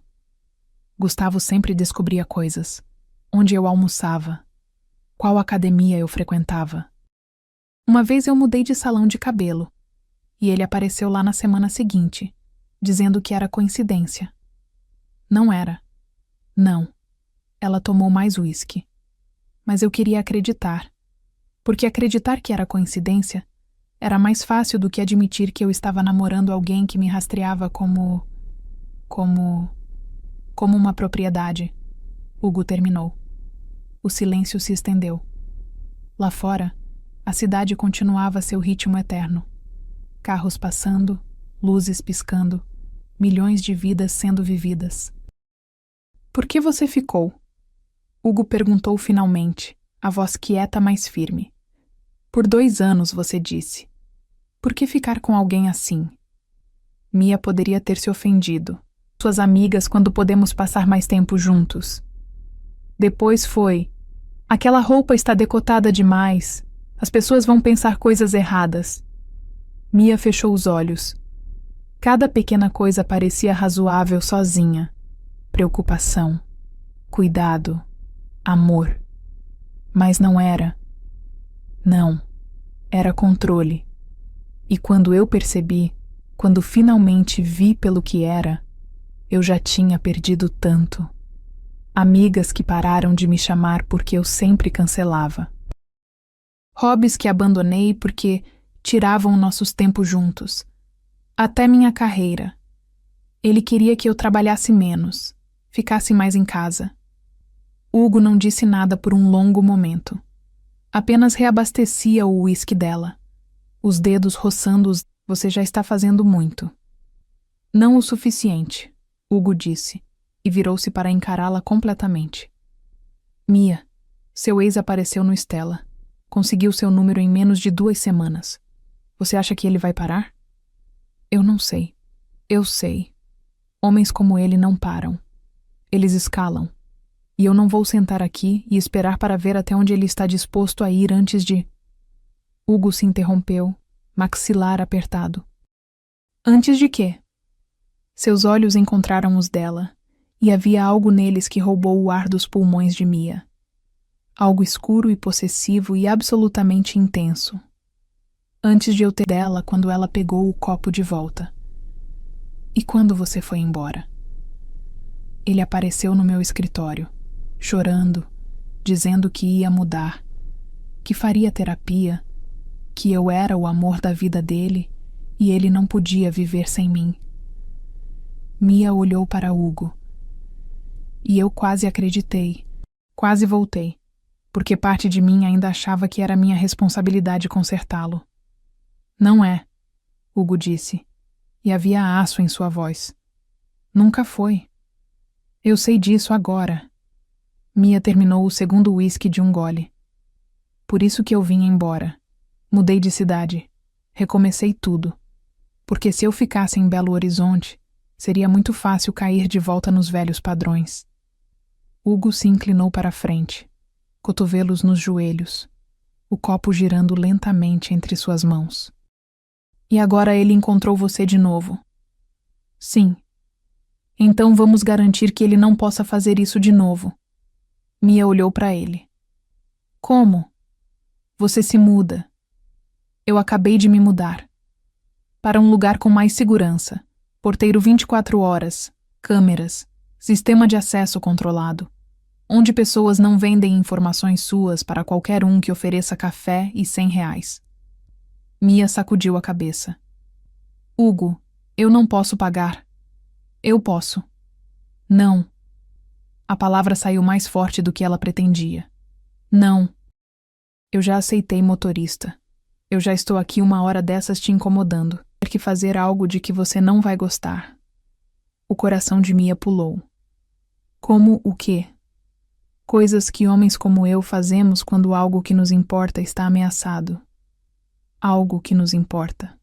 Gustavo sempre descobria coisas. Onde eu almoçava, qual academia eu frequentava. Uma vez eu mudei de salão de cabelo, e ele apareceu lá na semana seguinte, dizendo que era coincidência. Não era. Não. Ela tomou mais uísque. Mas eu queria acreditar, porque acreditar que era coincidência era mais fácil do que admitir que eu estava namorando alguém que me rastreava como uma propriedade. Hugo terminou. O silêncio se estendeu. Lá fora, a cidade continuava seu ritmo eterno. Carros passando, luzes piscando, milhões de vidas sendo vividas. Por que você ficou? Hugo perguntou finalmente, a voz quieta mas firme. Por 2 anos, você disse. Por que ficar com alguém assim? Mia poderia ter se ofendido. Suas amigas quando podemos passar mais tempo juntos. Depois foi: aquela roupa está decotada demais. As pessoas vão pensar coisas erradas. Mia fechou os olhos. Cada pequena coisa parecia razoável sozinha. Preocupação, cuidado, amor. Mas não era. Não, era controle. E quando eu percebi, quando finalmente vi pelo que era, eu já tinha perdido tanto. Amigas que pararam de me chamar porque eu sempre cancelava. Hobbies que abandonei porque tiravam nossos tempos juntos. Até minha carreira. Ele queria que eu trabalhasse menos, ficasse mais em casa. Hugo não disse nada por um longo momento. Apenas reabastecia o uísque dela. Os dedos roçando os... Você já está fazendo muito. Não o suficiente, Hugo disse, e virou-se para encará-la completamente. Mia, seu ex apareceu no Stella. Conseguiu seu número em menos de 2 semanas. Você acha que ele vai parar? Eu não sei. Eu sei. Homens como ele não param. Eles escalam. E eu não vou sentar aqui e esperar para ver até onde ele está disposto a ir antes de... Hugo se interrompeu, maxilar apertado. Antes de quê? Seus olhos encontraram os dela, e havia algo neles que roubou o ar dos pulmões de Mia. Algo escuro e possessivo e absolutamente intenso. Antes de eu ter dela quando ela pegou o copo de volta. E quando você foi embora? Ele apareceu no meu escritório, chorando, dizendo que ia mudar, que faria terapia, que eu era o amor da vida dele e ele não podia viver sem mim. Mia olhou para Hugo. E eu quase acreditei, quase voltei, porque parte de mim ainda achava que era minha responsabilidade consertá-lo. Não é, Hugo disse, e havia aço em sua voz. Nunca foi. Eu sei disso agora. Mia terminou o segundo uísque de um gole. Por isso que eu vim embora. Mudei de cidade. Recomecei tudo. Porque se eu ficasse em Belo Horizonte, seria muito fácil cair de volta nos velhos padrões. Hugo se inclinou para a frente, cotovelos nos joelhos, o copo girando lentamente entre suas mãos. E agora ele encontrou você de novo. Sim. Então vamos garantir que ele não possa fazer isso de novo. Mia olhou para ele. Como? Você se muda. Eu acabei de me mudar. Para um lugar com mais segurança. Porteiro 24 horas, câmeras, sistema de acesso controlado. Onde pessoas não vendem informações suas para qualquer um que ofereça café e R$ 100. Mia sacudiu a cabeça. Hugo, eu não posso pagar. Eu posso. Não. A palavra saiu mais forte do que ela pretendia. Não. Eu já aceitei motorista. Eu já estou aqui 1 hora dessas te incomodando. que fazer algo de que você não vai gostar. O coração de Mia pulou. Como o quê? Coisas que homens como eu fazemos quando algo que nos importa está ameaçado. Algo que nos importa.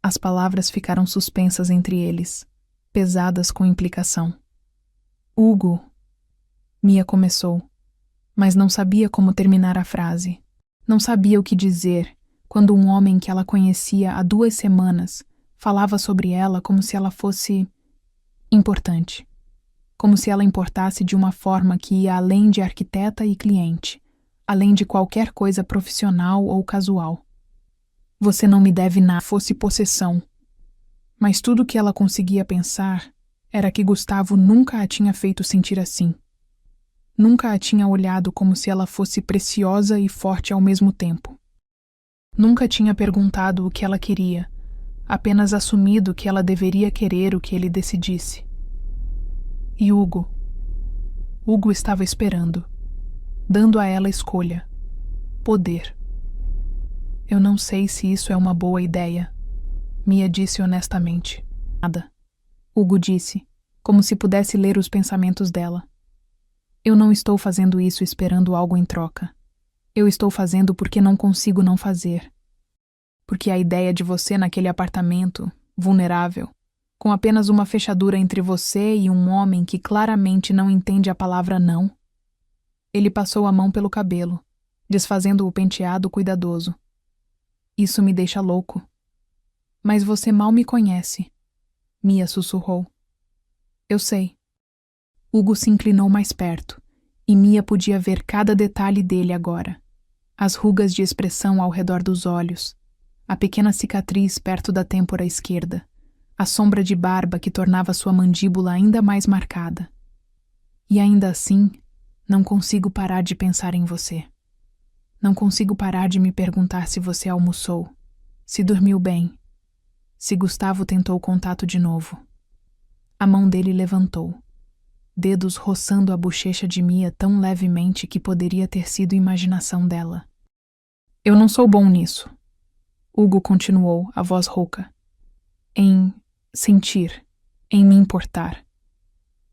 As palavras ficaram suspensas entre eles, pesadas com implicação. Hugo. Mia começou, mas não sabia como terminar a frase. Não sabia o que dizer quando um homem que ela conhecia há 2 semanas falava sobre ela como se ela fosse importante. Como se ela importasse de uma forma que ia além de arquiteta e cliente, além de qualquer coisa profissional ou casual. Você não me deve nada, fosse possessão. Mas tudo o que ela conseguia pensar era que Gustavo nunca a tinha feito sentir assim. Nunca a tinha olhado como se ela fosse preciosa e forte ao mesmo tempo. Nunca tinha perguntado o que ela queria, apenas assumido que ela deveria querer o que ele decidisse. E Hugo? Hugo estava esperando, dando a ela escolha. Poder. Eu não sei se isso é uma boa ideia, Mia disse honestamente. Nada. Hugo disse, como se pudesse ler os pensamentos dela. Eu não estou fazendo isso esperando algo em troca. Eu estou fazendo porque não consigo não fazer. Porque a ideia de você naquele apartamento, vulnerável, com apenas uma fechadura entre você e um homem que claramente não entende a palavra não. Ele passou a mão pelo cabelo, desfazendo o penteado cuidadoso. Isso me deixa louco. Mas você mal me conhece, Mia sussurrou. Eu sei. Hugo se inclinou mais perto, e Mia podia ver cada detalhe dele agora. As rugas de expressão ao redor dos olhos, a pequena cicatriz perto da têmpora esquerda, a sombra de barba que tornava sua mandíbula ainda mais marcada. E ainda assim, não consigo parar de pensar em você. Não consigo parar de me perguntar se você almoçou, se dormiu bem, se Gustavo tentou contato de novo. A mão dele levantou, dedos roçando a bochecha de Mia tão levemente que poderia ter sido imaginação dela. Eu não sou bom nisso, Hugo continuou, a voz rouca. Em sentir, em me importar.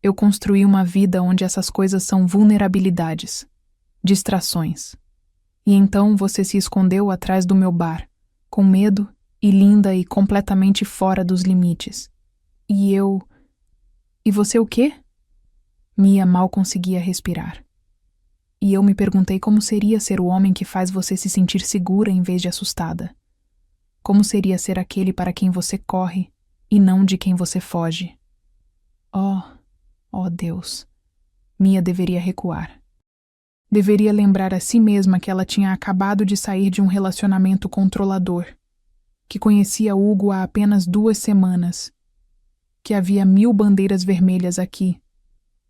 Eu construí uma vida onde essas coisas são vulnerabilidades, distrações. E então você se escondeu atrás do meu bar, com medo e linda e completamente fora dos limites. E eu... E você o quê? Mia mal conseguia respirar. E eu me perguntei como seria ser o homem que faz você se sentir segura em vez de assustada. Como seria ser aquele para quem você corre e não de quem você foge. Oh Deus. Mia deveria recuar. Deveria lembrar a si mesma que ela tinha acabado de sair de um relacionamento controlador, que conhecia Hugo há apenas 2 semanas, que havia 1000 bandeiras vermelhas aqui.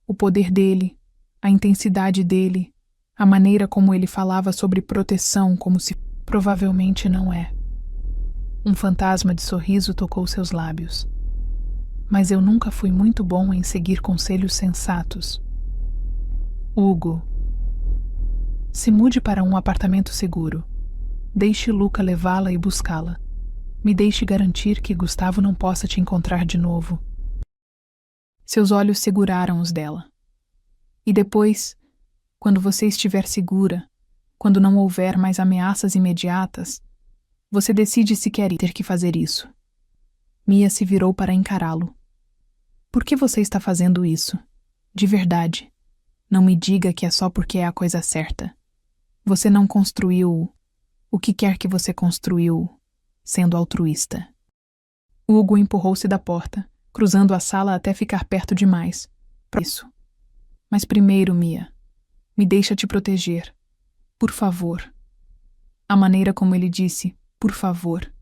O poder dele, a intensidade dele, a maneira como ele falava sobre proteção como se provavelmente não é. Um fantasma de sorriso tocou seus lábios. Mas eu nunca fui muito bom em seguir conselhos sensatos. Hugo. Se mude para um apartamento seguro. Deixe Luca levá-la e buscá-la. Me deixe garantir que Gustavo não possa te encontrar de novo. Seus olhos seguraram os dela. E depois, quando você estiver segura, quando não houver mais ameaças imediatas, você decide se quer ter que fazer isso. Mia se virou para encará-lo. Por que você está fazendo isso? De verdade. Não me diga que é só porque é a coisa certa. Você não construiu o que quer que você construiu sendo altruísta. Hugo empurrou-se da porta, cruzando a sala até ficar perto demais. Isso. Mas primeiro, Mia, me deixa te proteger. Por favor. A maneira como ele disse, por favor,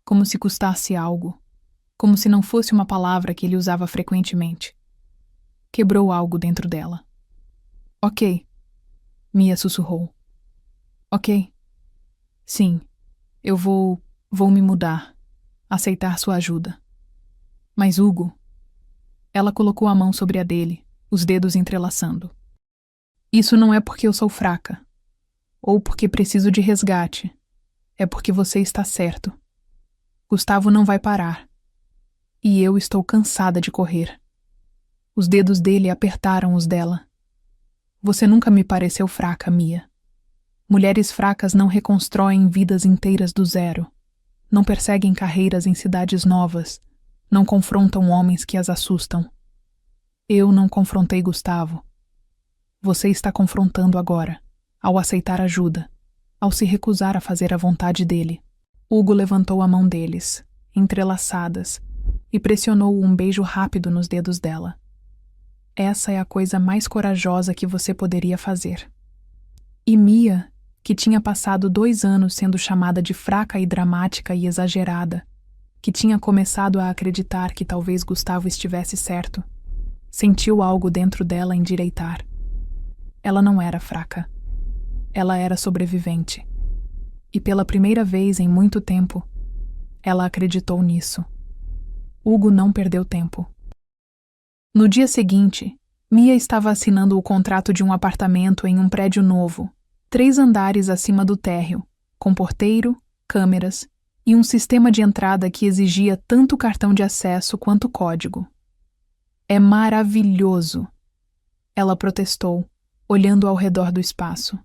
como se custasse algo, como se não fosse uma palavra que ele usava frequentemente. Quebrou algo dentro dela. Ok, Mia sussurrou. Ok. Sim, eu vou me mudar, aceitar sua ajuda. Mas Hugo... Ela colocou a mão sobre a dele, os dedos entrelaçando. Isso não é porque eu sou fraca, ou porque preciso de resgate. É porque você está certo. Gustavo não vai parar. E eu estou cansada de correr. Os dedos dele apertaram os dela. Você nunca me pareceu fraca, Mia. Mulheres fracas não reconstroem vidas inteiras do zero. Não perseguem carreiras em cidades novas. Não confrontam homens que as assustam. Eu não confrontei Gustavo. Você está confrontando agora, ao aceitar ajuda, ao se recusar a fazer a vontade dele. Hugo levantou a mão deles, entrelaçadas, e pressionou um beijo rápido nos dedos dela. Essa é a coisa mais corajosa que você poderia fazer. E Mia, que tinha passado 2 anos sendo chamada de fraca e dramática e exagerada, que tinha começado a acreditar que talvez Gustavo estivesse certo, sentiu algo dentro dela endireitar. Ela não era fraca. Ela era sobrevivente. E pela primeira vez em muito tempo, ela acreditou nisso. Hugo não perdeu tempo. No dia seguinte, Mia estava assinando o contrato de um apartamento em um prédio novo, 3 andares acima do térreo, com porteiro, câmeras e um sistema de entrada que exigia tanto cartão de acesso quanto código. É maravilhoso! Ela protestou, olhando ao redor do espaço.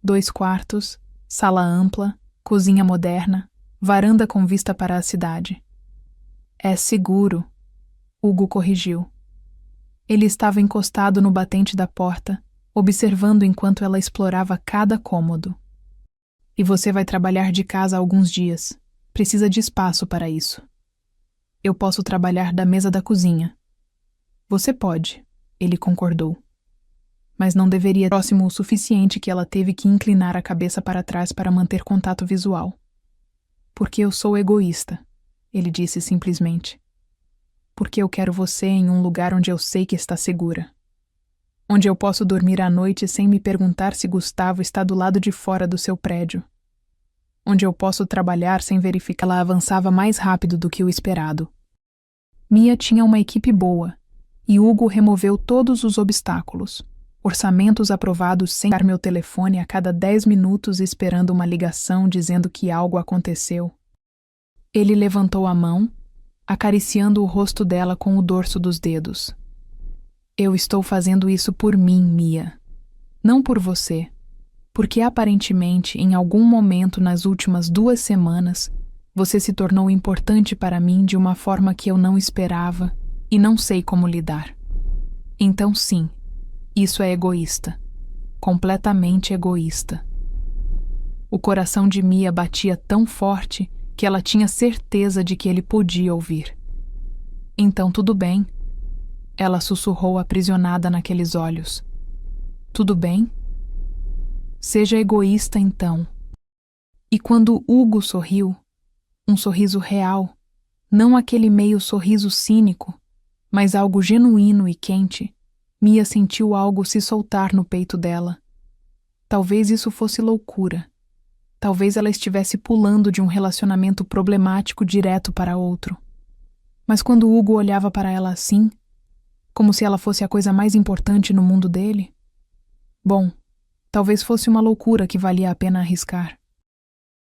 2 quartos, sala ampla, cozinha moderna, varanda com vista para a cidade. É seguro, Hugo corrigiu. Ele estava encostado no batente da porta, observando enquanto ela explorava cada cômodo. E você vai trabalhar de casa alguns dias. Precisa de espaço para isso. Eu posso trabalhar da mesa da cozinha. Você pode, ele concordou. Mas não deveria próximo o suficiente que ela teve que inclinar a cabeça para trás para manter contato visual. Porque eu sou egoísta, ele disse simplesmente. Porque eu quero você em um lugar onde eu sei que está segura. Onde eu posso dormir à noite sem me perguntar se Gustavo está do lado de fora do seu prédio. Onde eu posso trabalhar sem verificar. Ela avançava mais rápido do que o esperado. Mia tinha uma equipe boa, e Hugo removeu todos os obstáculos. Orçamentos aprovados sem dar meu telefone a cada 10 minutos esperando uma ligação dizendo que algo aconteceu. Ele levantou a mão, acariciando o rosto dela com o dorso dos dedos. Eu estou fazendo isso por mim, Mia. Não por você. Porque aparentemente, em algum momento nas últimas 2 semanas, você se tornou importante para mim de uma forma que eu não esperava e não sei como lidar. Então sim, isso é egoísta. Completamente egoísta. O coração de Mia batia tão forte que ela tinha certeza de que ele podia ouvir. Então tudo bem. Ela sussurrou aprisionada naqueles olhos. Tudo bem? Seja egoísta então. E quando Hugo sorriu, um sorriso real, não aquele meio sorriso cínico, mas algo genuíno e quente, Mia sentiu algo se soltar no peito dela. Talvez isso fosse loucura. Talvez ela estivesse pulando de um relacionamento problemático direto para outro. Mas quando Hugo olhava para ela assim, como se ela fosse a coisa mais importante no mundo dele, bom, talvez fosse uma loucura que valia a pena arriscar.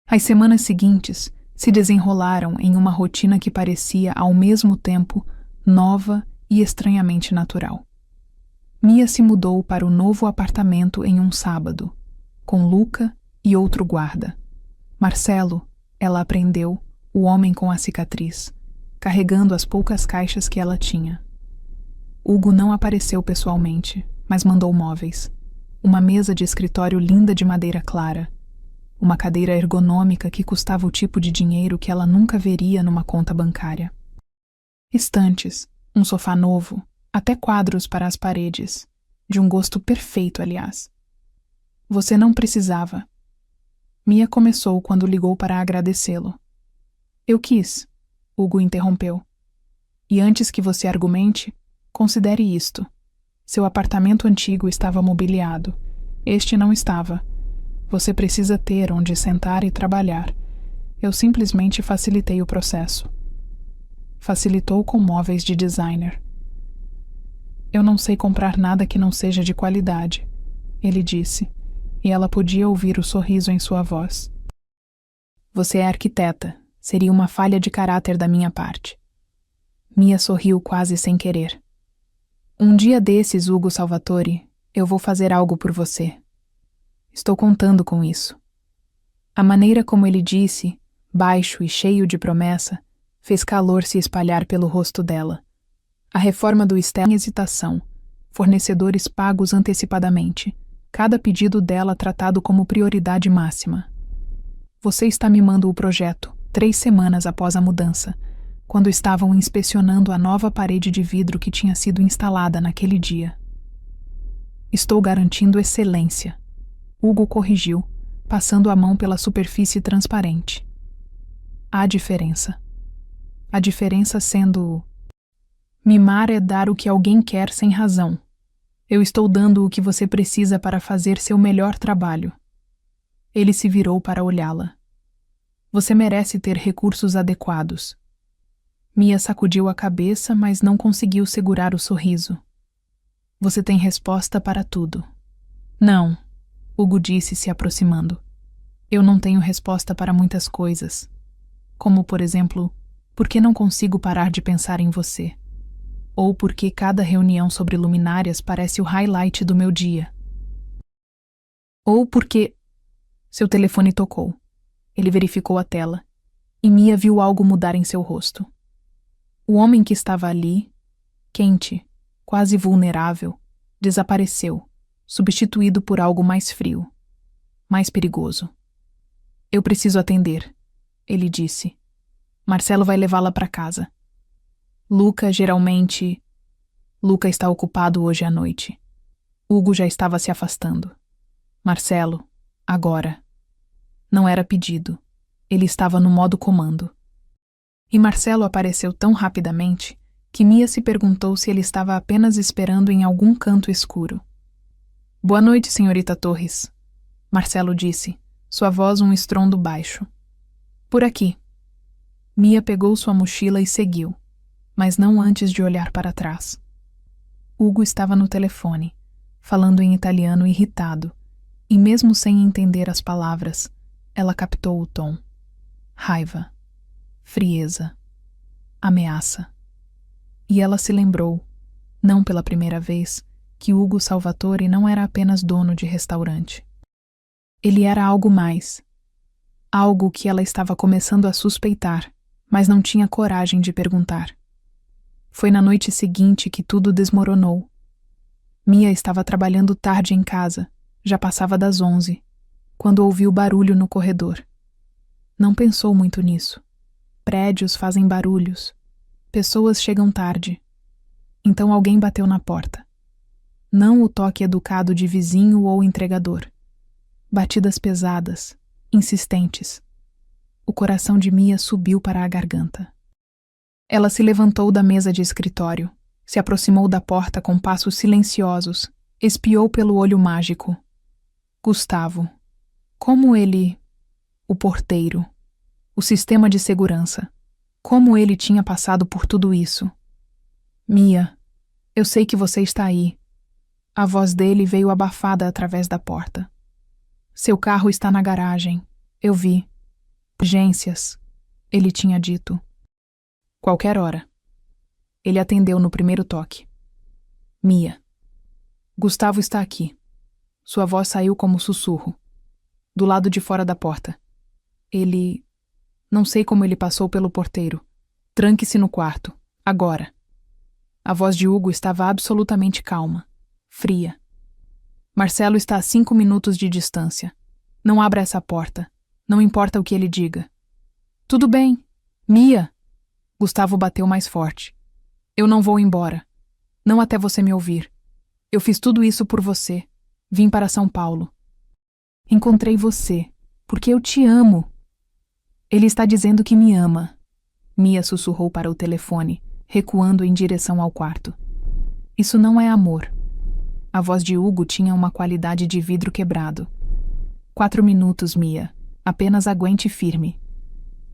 As semanas seguintes se desenrolaram em uma rotina que parecia, ao mesmo tempo, nova e estranhamente natural. Mia se mudou para o novo apartamento em um sábado, com Luca e outro guarda. Marcelo, ela aprendeu, o homem com a cicatriz, carregando as poucas caixas que ela tinha. Hugo não apareceu pessoalmente, mas mandou móveis. Uma mesa de escritório linda de madeira clara. Uma cadeira ergonômica que custava o tipo de dinheiro que ela nunca veria numa conta bancária. Estantes, um sofá novo, até quadros para as paredes. De um gosto perfeito, aliás. Você não precisava. Mia começou quando ligou para agradecê-lo. Eu quis, Hugo interrompeu. E antes que você argumente, considere isto. Seu apartamento antigo estava mobiliado. Este não estava. Você precisa ter onde sentar e trabalhar. Eu simplesmente facilitei o processo. Facilitou com móveis de designer. Eu não sei comprar nada que não seja de qualidade, ele disse, e ela podia ouvir o sorriso em sua voz. Você é arquiteta, Seria uma falha de caráter da minha parte. Mia sorriu quase sem querer. Um dia desses, Hugo Salvatore, eu vou fazer algo por você. Estou contando com isso. A maneira como ele disse, baixo e cheio de promessa, fez calor se espalhar pelo rosto dela. A reforma do Stella em hesitação, fornecedores pagos antecipadamente, cada pedido dela tratado como prioridade máxima. Você está mimando o projeto, 3 semanas após a mudança, quando estavam inspecionando a nova parede de vidro que tinha sido instalada naquele dia. Estou garantindo excelência. Hugo corrigiu, passando a mão pela superfície transparente. Há diferença. A diferença sendo... Mimar é dar o que alguém quer sem razão. Eu estou dando o que você precisa para fazer seu melhor trabalho. Ele se virou para olhá-la. Você merece ter recursos adequados. Mia sacudiu a cabeça, mas não conseguiu segurar o sorriso. Você tem resposta para tudo. Não, Hugo disse, se aproximando. Eu não tenho resposta para muitas coisas. Como, por exemplo, por que não consigo parar de pensar em você? Ou por que cada reunião sobre luminárias parece o highlight do meu dia? Ou porque... Seu telefone tocou. Ele verificou a tela, e Mia viu algo mudar em seu rosto. O homem que estava ali, quente, quase vulnerável, desapareceu, substituído por algo mais frio, mais perigoso. Eu preciso atender, ele disse. Marcelo vai levá-la para casa. Luca está ocupado hoje à noite. Hugo já estava se afastando. Marcelo, agora. Não era pedido. Ele estava no modo comando. E Marcelo apareceu tão rapidamente que Mia se perguntou se ele estava apenas esperando em algum canto escuro. Boa noite, senhorita Torres, Marcelo disse, sua voz um estrondo baixo. Por aqui. Mia pegou sua mochila e seguiu, mas não antes de olhar para trás. Hugo estava no telefone, falando em italiano irritado, e mesmo sem entender as palavras, ela captou o tom. Raiva, frieza, ameaça. E ela se lembrou, não pela primeira vez, que Hugo Salvatore não era apenas dono de restaurante. Ele era algo mais. Algo que ela estava começando a suspeitar, mas não tinha coragem de perguntar. Foi na noite seguinte que tudo desmoronou. Mia estava trabalhando tarde em casa, já passava das 11, quando ouviu barulho no corredor. Não pensou muito nisso. Prédios fazem barulhos. Pessoas chegam tarde. Então alguém bateu na porta. Não o toque educado de vizinho ou entregador. Batidas pesadas, insistentes. O coração de Mia subiu para a garganta. Ela se levantou da mesa de escritório, se aproximou da porta com passos silenciosos, espiou pelo olho mágico. Gustavo. Como ele... O porteiro. O sistema de segurança. Como ele tinha passado por tudo isso. Mia, eu sei que você está aí. A voz dele veio abafada através da porta. Seu carro está na garagem. Eu vi. Urgências, ele tinha dito. Qualquer hora. Ele atendeu no primeiro toque. Mia. Gustavo está aqui. Sua voz saiu como sussurro. Do lado de fora da porta. Ele... Não sei como ele passou pelo porteiro. Tranque-se no quarto. Agora. A voz de Hugo estava absolutamente calma. Fria. Marcelo está a 5 minutos de distância. Não abra essa porta. Não importa o que ele diga. Tudo bem. Mia! Gustavo bateu mais forte. Eu não vou embora. Não até você me ouvir. Eu fiz tudo isso por você. Vim para São Paulo. Encontrei você, porque eu te amo. Ele está dizendo que me ama. Mia sussurrou para o telefone, recuando em direção ao quarto. Isso não é amor. A voz de Hugo tinha uma qualidade de vidro quebrado. 4 minutos, Mia. Apenas aguente firme.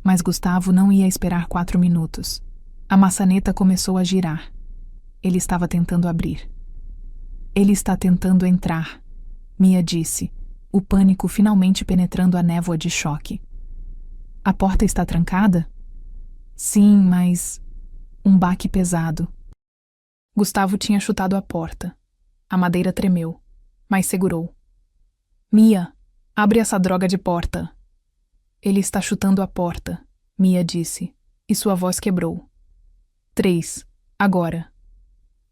Mas Gustavo não ia esperar 4 minutos. A maçaneta começou a girar. Ele estava tentando abrir. Ele está tentando entrar, Mia disse, o pânico finalmente penetrando a névoa de choque. A porta está trancada? Sim, mas... Um baque pesado. Gustavo tinha chutado a porta. A madeira tremeu, mas segurou. Mia, abre essa droga de porta. Ele está chutando a porta, Mia disse, e sua voz quebrou. 3. Agora.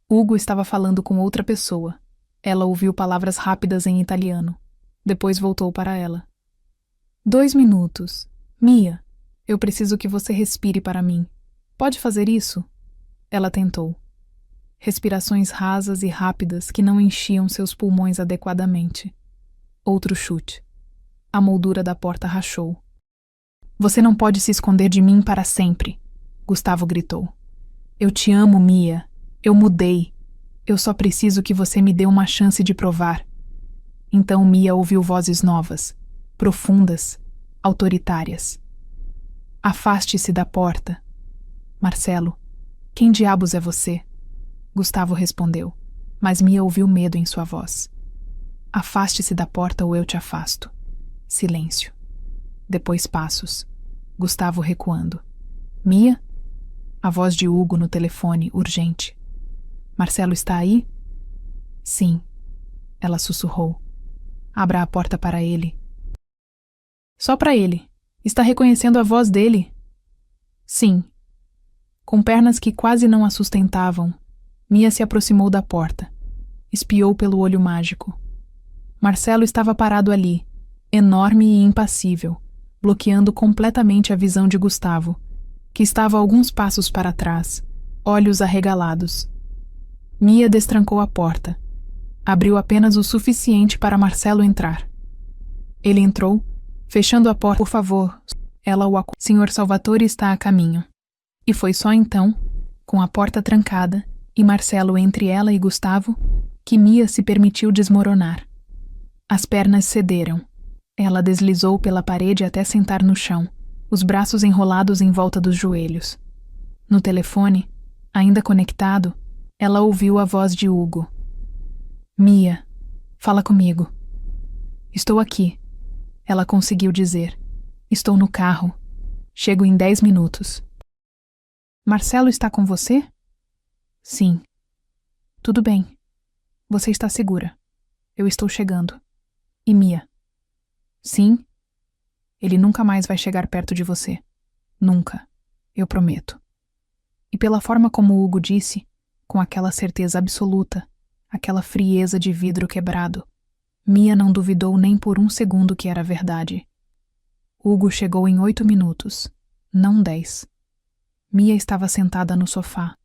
Hugo estava falando com outra pessoa. Ela ouviu palavras rápidas em italiano. Depois voltou para ela. 2 minutos. Mia, eu preciso que você respire para mim. Pode fazer isso? Ela tentou. Respirações rasas e rápidas que não enchiam seus pulmões adequadamente. Outro chute. A moldura da porta rachou. Você não pode se esconder de mim para sempre, Gustavo gritou. Eu te amo, Mia. Eu mudei. Eu só preciso que você me dê uma chance de provar. Então Mia ouviu vozes novas, profundas, autoritárias. Afaste-se da porta. Marcelo, quem diabos é você? Gustavo respondeu, mas Mia ouviu medo em sua voz. Afaste-se da porta ou eu te afasto. Silêncio. Depois passos. Gustavo recuando. Mia? A voz de Hugo no telefone, urgente. Marcelo está aí? Sim. Ela sussurrou. Abra a porta para ele. Só para ele. Está reconhecendo a voz dele? Sim. Com pernas que quase não a sustentavam, Mia se aproximou da porta. Espiou pelo olho mágico. Marcelo estava parado ali, enorme e impassível, bloqueando completamente a visão de Gustavo, que estava alguns passos para trás, olhos arregalados. Mia destrancou a porta. Abriu apenas o suficiente para Marcelo entrar. Ele entrou, fechando a porta. Por favor, ela o acudiu. Senhor Salvatore está a caminho. E foi só então, com a porta trancada e Marcelo entre ela e Gustavo, que Mia se permitiu desmoronar. As pernas cederam. Ela deslizou pela parede até sentar no chão, os braços enrolados em volta dos joelhos. No telefone, ainda conectado, ela ouviu a voz de Hugo. Mia, fala comigo. Estou aqui. Ela conseguiu dizer. Estou no carro. Chego em 10 minutos. Marcelo está com você? Sim. Tudo bem. Você está segura. Eu estou chegando. E Mia? Sim? Ele nunca mais vai chegar perto de você. Nunca. Eu prometo. E pela forma como Hugo disse, com aquela certeza absoluta, aquela frieza de vidro quebrado, Mia não duvidou nem por um segundo que era verdade. Hugo chegou em 8 minutos, não 10. Mia estava sentada no sofá,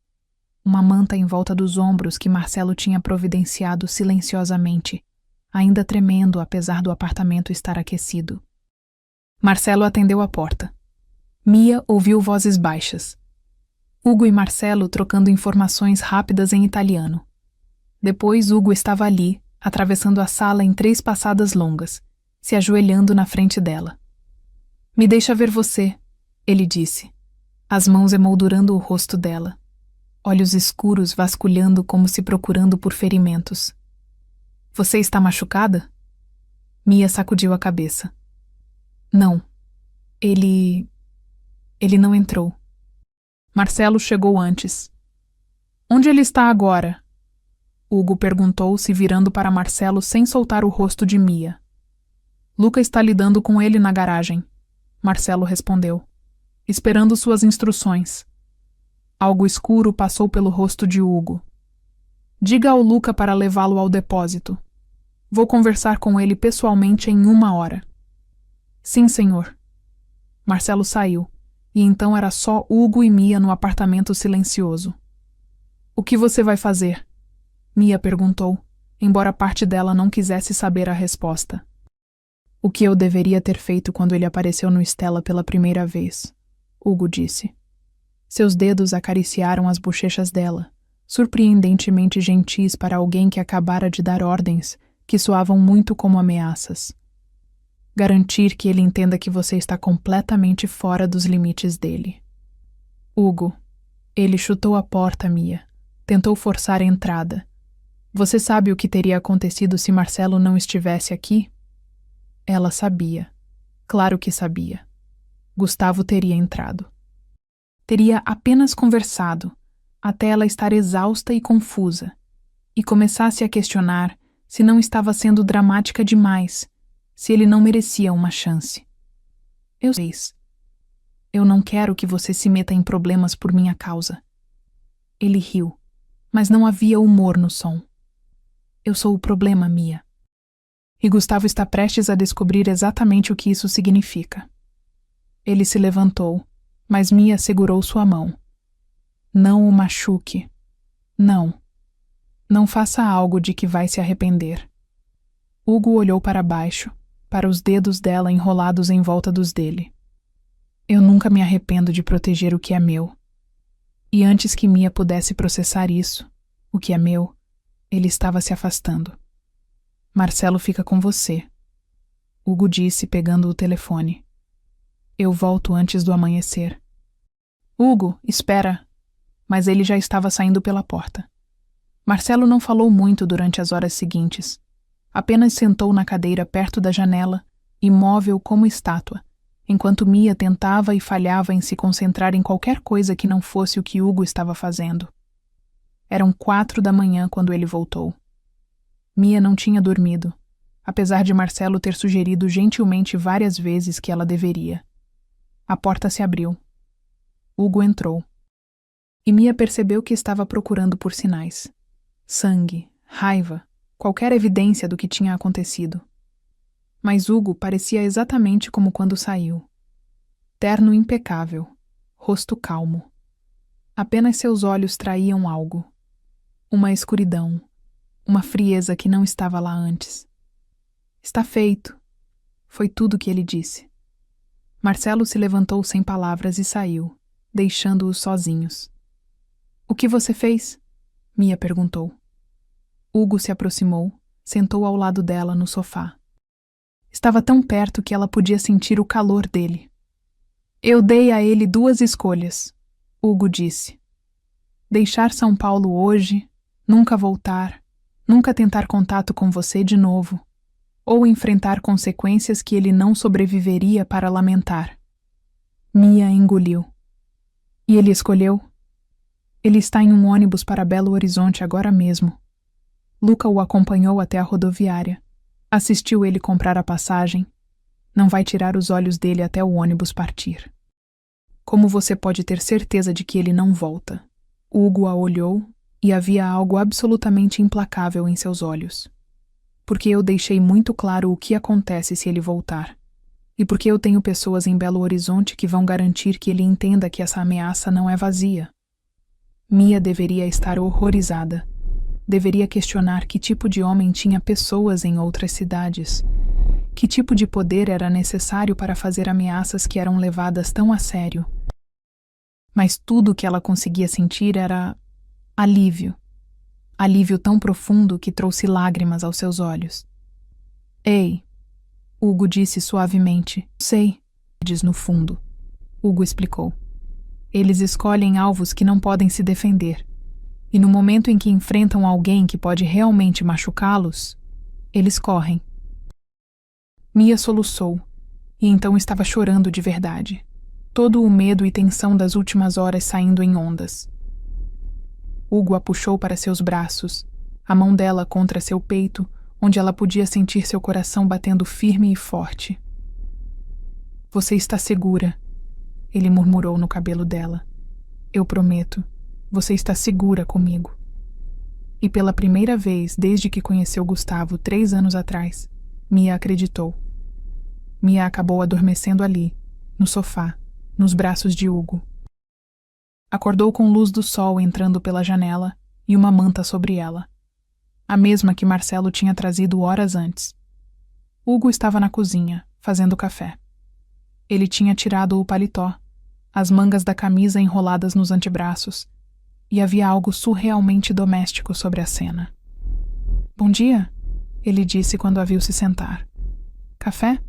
uma manta em volta dos ombros que Marcelo tinha providenciado silenciosamente, ainda tremendo apesar do apartamento estar aquecido. Marcelo atendeu a porta. Mia ouviu vozes baixas. Hugo e Marcelo trocando informações rápidas em italiano. Depois Hugo estava ali, atravessando a sala em 3 passadas longas, se ajoelhando na frente dela. Me deixa ver você, ele disse, as mãos emoldurando o rosto dela, olhos escuros vasculhando como se procurando por ferimentos. Você está machucada? Mia sacudiu a cabeça. Não. Ele não entrou. Marcelo chegou antes. Onde ele está agora? Hugo perguntou, se virando para Marcelo sem soltar o rosto de Mia. Luca está lidando com ele na garagem, Marcelo respondeu, esperando suas instruções. Algo escuro passou pelo rosto de Hugo. Diga ao Luca para levá-lo ao depósito. Vou conversar com ele pessoalmente em 1 hora. Sim, senhor. Marcelo saiu, e então era só Hugo e Mia no apartamento silencioso. O que você vai fazer? Mia perguntou, embora parte dela não quisesse saber a resposta. O que eu deveria ter feito quando ele apareceu no Stella pela primeira vez, Hugo disse. Seus dedos acariciaram as bochechas dela, surpreendentemente gentis para alguém que acabara de dar ordens que soavam muito como ameaças. Garantir que ele entenda que você está completamente fora dos limites dele. Hugo, ele chutou a porta, Mia. Tentou forçar a entrada. Você sabe o que teria acontecido se Marcelo não estivesse aqui? Ela sabia. Claro que sabia. Gustavo teria entrado. Teria apenas conversado, até ela estar exausta e confusa, e começasse a questionar se não estava sendo dramática demais, se ele não merecia uma chance. Eu sei. Eu não quero que você se meta em problemas por minha causa. Ele riu, mas não havia humor no som. Eu sou o problema, Mia. E Gustavo está prestes a descobrir exatamente o que isso significa. Ele se levantou, mas Mia segurou sua mão. Não o machuque. Não. Não faça algo de que vai se arrepender. Hugo olhou para baixo, para os dedos dela enrolados em volta dos dele. Eu nunca me arrependo de proteger o que é meu. E antes que Mia pudesse processar isso, o que é meu, ele estava se afastando. Marcelo fica com você, Hugo disse pegando o telefone. Eu volto antes do amanhecer. Hugo, espera! Mas ele já estava saindo pela porta. Marcelo não falou muito durante as horas seguintes. Apenas sentou na cadeira perto da janela, imóvel como estátua, enquanto Mia tentava e falhava em se concentrar em qualquer coisa que não fosse o que Hugo estava fazendo. Eram 4 da manhã quando ele voltou. Mia não tinha dormido, apesar de Marcelo ter sugerido gentilmente várias vezes que ela deveria. A porta se abriu. Hugo entrou. E Mia percebeu que estava procurando por sinais. Sangue, raiva, qualquer evidência do que tinha acontecido. Mas Hugo parecia exatamente como quando saiu. Terno impecável, rosto calmo. Apenas seus olhos traíam algo. Uma escuridão, uma frieza que não estava lá antes. Está feito. Foi tudo que ele disse. Marcelo se levantou sem palavras e saiu, deixando-os sozinhos. O que você fez? Mia perguntou. Hugo se aproximou, sentou ao lado dela no sofá. Estava tão perto que ela podia sentir o calor dele. Eu dei a ele 2 escolhas, Hugo disse. Deixar São Paulo hoje, nunca voltar, nunca tentar contato com você de novo, ou enfrentar consequências que ele não sobreviveria para lamentar. Mia engoliu. E ele escolheu? Ele está em um ônibus para Belo Horizonte agora mesmo. Luca o acompanhou até a rodoviária. Assistiu ele comprar a passagem. Não vai tirar os olhos dele até o ônibus partir. Como você pode ter certeza de que ele não volta? Hugo a olhou e havia algo absolutamente implacável em seus olhos. Porque eu deixei muito claro o que acontece se ele voltar. E porque eu tenho pessoas em Belo Horizonte que vão garantir que ele entenda que essa ameaça não é vazia. Mia deveria estar horrorizada. Deveria questionar que tipo de homem tinha pessoas em outras cidades. Que tipo de poder era necessário para fazer ameaças que eram levadas tão a sério. Mas tudo o que ela conseguia sentir era alívio. Alívio tão profundo que trouxe lágrimas aos seus olhos. Ei, Hugo disse suavemente. Sei, diz no fundo. Hugo explicou. Eles escolhem alvos que não podem se defender. E no momento em que enfrentam alguém que pode realmente machucá-los, eles correm. Mia soluçou, e então estava chorando de verdade. Todo o medo e tensão das últimas horas saindo em ondas. Hugo a puxou para seus braços, a mão dela contra seu peito, onde ela podia sentir seu coração batendo firme e forte. Você está segura, ele murmurou no cabelo dela. Eu prometo, você está segura comigo. E pela primeira vez desde que conheceu Gustavo 3 anos atrás, Mia acreditou. Mia acabou adormecendo ali, no sofá, nos braços de Hugo. Acordou com luz do sol entrando pela janela e uma manta sobre ela. A mesma que Marcelo tinha trazido horas antes. Hugo estava na cozinha, fazendo café. Ele tinha tirado o paletó, as mangas da camisa enroladas nos antebraços, e havia algo surrealmente doméstico sobre a cena. Bom dia, ele disse quando a viu se sentar. Café?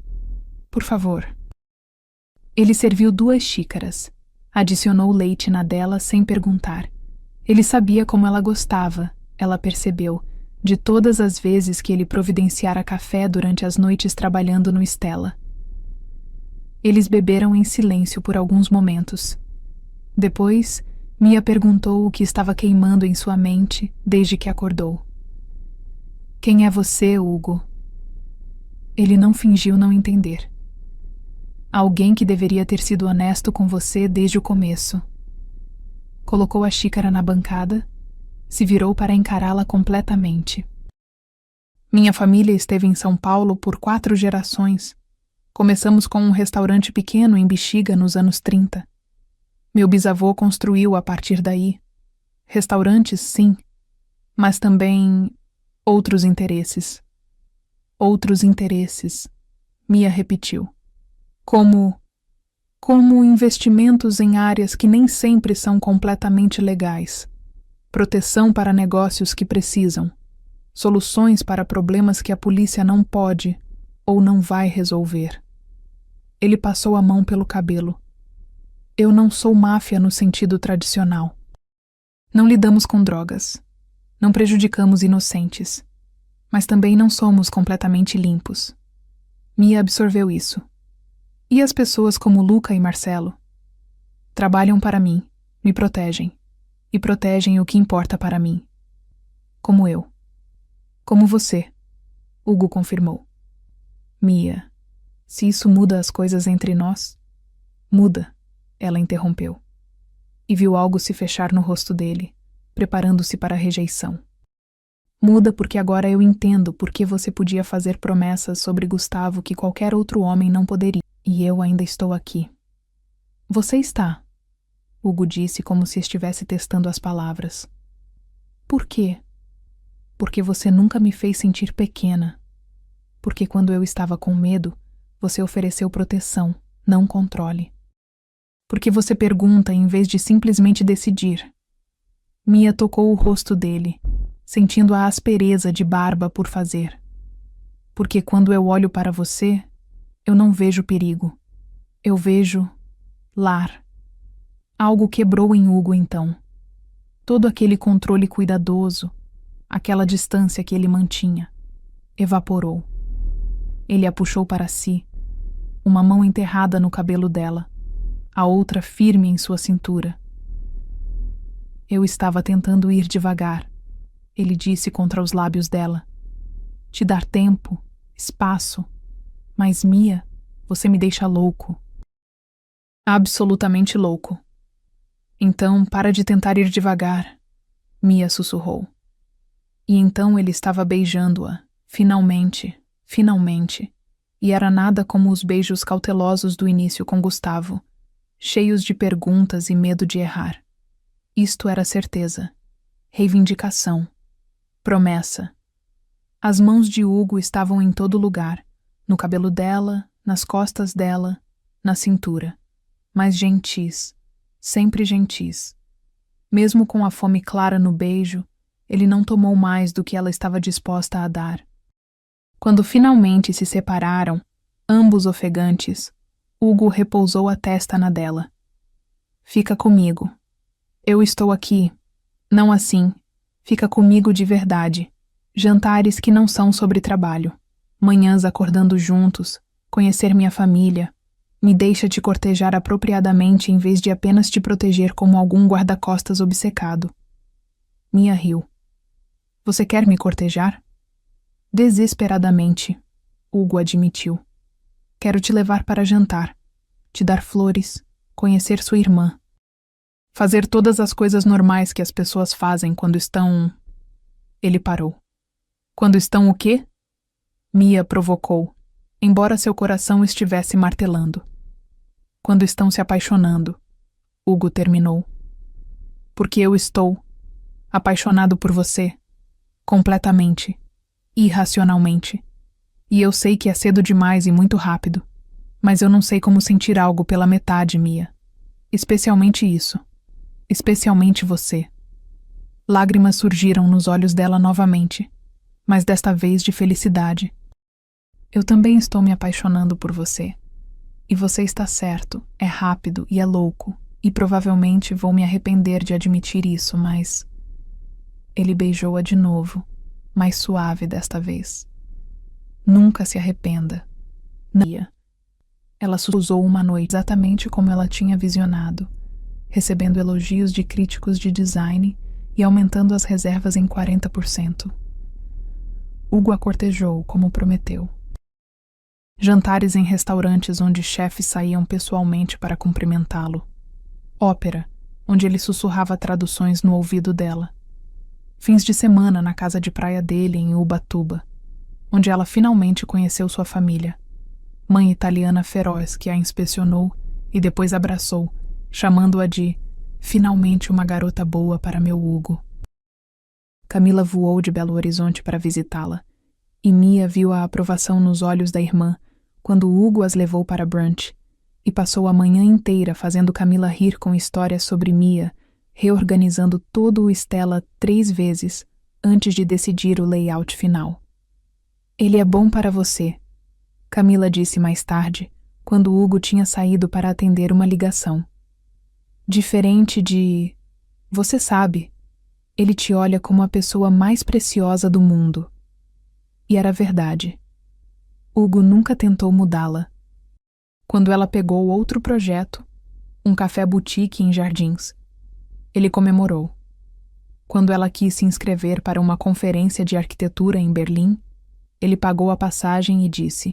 Por favor. Ele serviu 2 xícaras. Adicionou leite na dela sem perguntar. Ele sabia como ela gostava, ela percebeu, de todas as vezes que ele providenciara café durante as noites trabalhando no Stella. Eles beberam em silêncio por alguns momentos. Depois, Mia perguntou o que estava queimando em sua mente desde que acordou. Quem é você, Hugo? Ele não fingiu não entender. Alguém que deveria ter sido honesto com você desde o começo. Colocou a xícara na bancada, se virou para encará-la completamente. Minha família esteve em São Paulo por 4 gerações. Começamos com um restaurante pequeno em Bexiga nos anos 30. Meu bisavô construiu a partir daí. Restaurantes, sim, mas também outros interesses. Outros interesses, Mia repetiu. Como investimentos em áreas que nem sempre são completamente legais. Proteção para negócios que precisam. Soluções para problemas que a polícia não pode ou não vai resolver. Ele passou a mão pelo cabelo. Eu não sou máfia no sentido tradicional. Não lidamos com drogas. Não prejudicamos inocentes. Mas também não somos completamente limpos. Mia absorveu isso. E as pessoas como Luca e Marcelo? Trabalham para mim, me protegem. E protegem o que importa para mim. Como eu. Como você, Hugo confirmou. Mia, se isso muda as coisas entre nós? Muda, ela interrompeu. E viu algo se fechar no rosto dele, preparando-se para a rejeição. Muda porque agora eu entendo por que você podia fazer promessas sobre Gustavo que qualquer outro homem não poderia. E eu ainda estou aqui. Você está, Hugo disse como se estivesse testando as palavras. Por quê? Porque você nunca me fez sentir pequena. Porque quando eu estava com medo, você ofereceu proteção, não controle. Porque você pergunta em vez de simplesmente decidir. Mia tocou o rosto dele, sentindo a aspereza de barba por fazer. Porque quando eu olho para você, eu não vejo perigo. Eu vejo lar. Algo quebrou em Hugo então. Todo aquele controle cuidadoso, aquela distância que ele mantinha, evaporou. Ele a puxou para si, uma mão enterrada no cabelo dela, a outra firme em sua cintura. Eu estava tentando ir devagar, ele disse contra os lábios dela. Te dar tempo, espaço. Mas, Mia, você me deixa louco. Absolutamente louco. Então, para de tentar ir devagar, Mia sussurrou. E então ele estava beijando-a, finalmente, e era nada como os beijos cautelosos do início com Gustavo, cheios de perguntas e medo de errar. Isto era certeza, reivindicação, promessa. As mãos de Hugo estavam em todo lugar, no cabelo dela, nas costas dela, na cintura, mas gentis, sempre gentis. Mesmo com a fome clara no beijo, ele não tomou mais do que ela estava disposta a dar. Quando finalmente se separaram, ambos ofegantes, Hugo repousou a testa na dela. Fica comigo. Eu estou aqui. Não assim. Fica comigo de verdade. Jantares que não são sobre trabalho. Manhãs acordando juntos, conhecer minha família. Me deixa te cortejar apropriadamente em vez de apenas te proteger como algum guarda-costas obcecado. Mia riu. Você quer me cortejar? Desesperadamente, Hugo admitiu. Quero te levar para jantar, te dar flores, conhecer sua irmã. Fazer todas as coisas normais que as pessoas fazem quando estão... Ele parou. Quando estão o quê? Mia provocou, embora seu coração estivesse martelando. Quando estão se apaixonando, Hugo terminou. Porque eu estou apaixonado por você, completamente, irracionalmente. E eu sei que é cedo demais e muito rápido, mas eu não sei como sentir algo pela metade, Mia. Especialmente isso. Especialmente você. Lágrimas surgiram nos olhos dela novamente, mas desta vez de felicidade. Eu também estou me apaixonando por você. E você está certo, é rápido e é louco, e provavelmente vou me arrepender de admitir isso, mas... Ele beijou-a de novo, mais suave desta vez. Nunca se arrependa. Mia. Ela sussurrou uma noite exatamente como ela tinha visionado, recebendo elogios de críticos de design e aumentando as reservas em 40%. Hugo a cortejou, como prometeu. Jantares em restaurantes onde chefes saíam pessoalmente para cumprimentá-lo. Ópera, onde ele sussurrava traduções no ouvido dela. Fins de semana na casa de praia dele em Ubatuba, onde ela finalmente conheceu sua família. Mãe italiana feroz que a inspecionou e depois abraçou, chamando-a de finalmente uma garota boa para meu Hugo. Camila voou de Belo Horizonte para visitá-la, e Mia viu a aprovação nos olhos da irmã quando Hugo as levou para brunch, e passou a manhã inteira fazendo Camila rir com histórias sobre Mia, reorganizando todo o Stella 3 vezes antes de decidir o layout final. Ele é bom para você, Camila disse mais tarde, quando Hugo tinha saído para atender uma ligação. Diferente de... Você sabe, ele te olha como a pessoa mais preciosa do mundo. E era verdade. Hugo nunca tentou mudá-la. Quando ela pegou outro projeto, um café boutique em Jardins, ele comemorou. Quando ela quis se inscrever para uma conferência de arquitetura em Berlim, ele pagou a passagem e disse: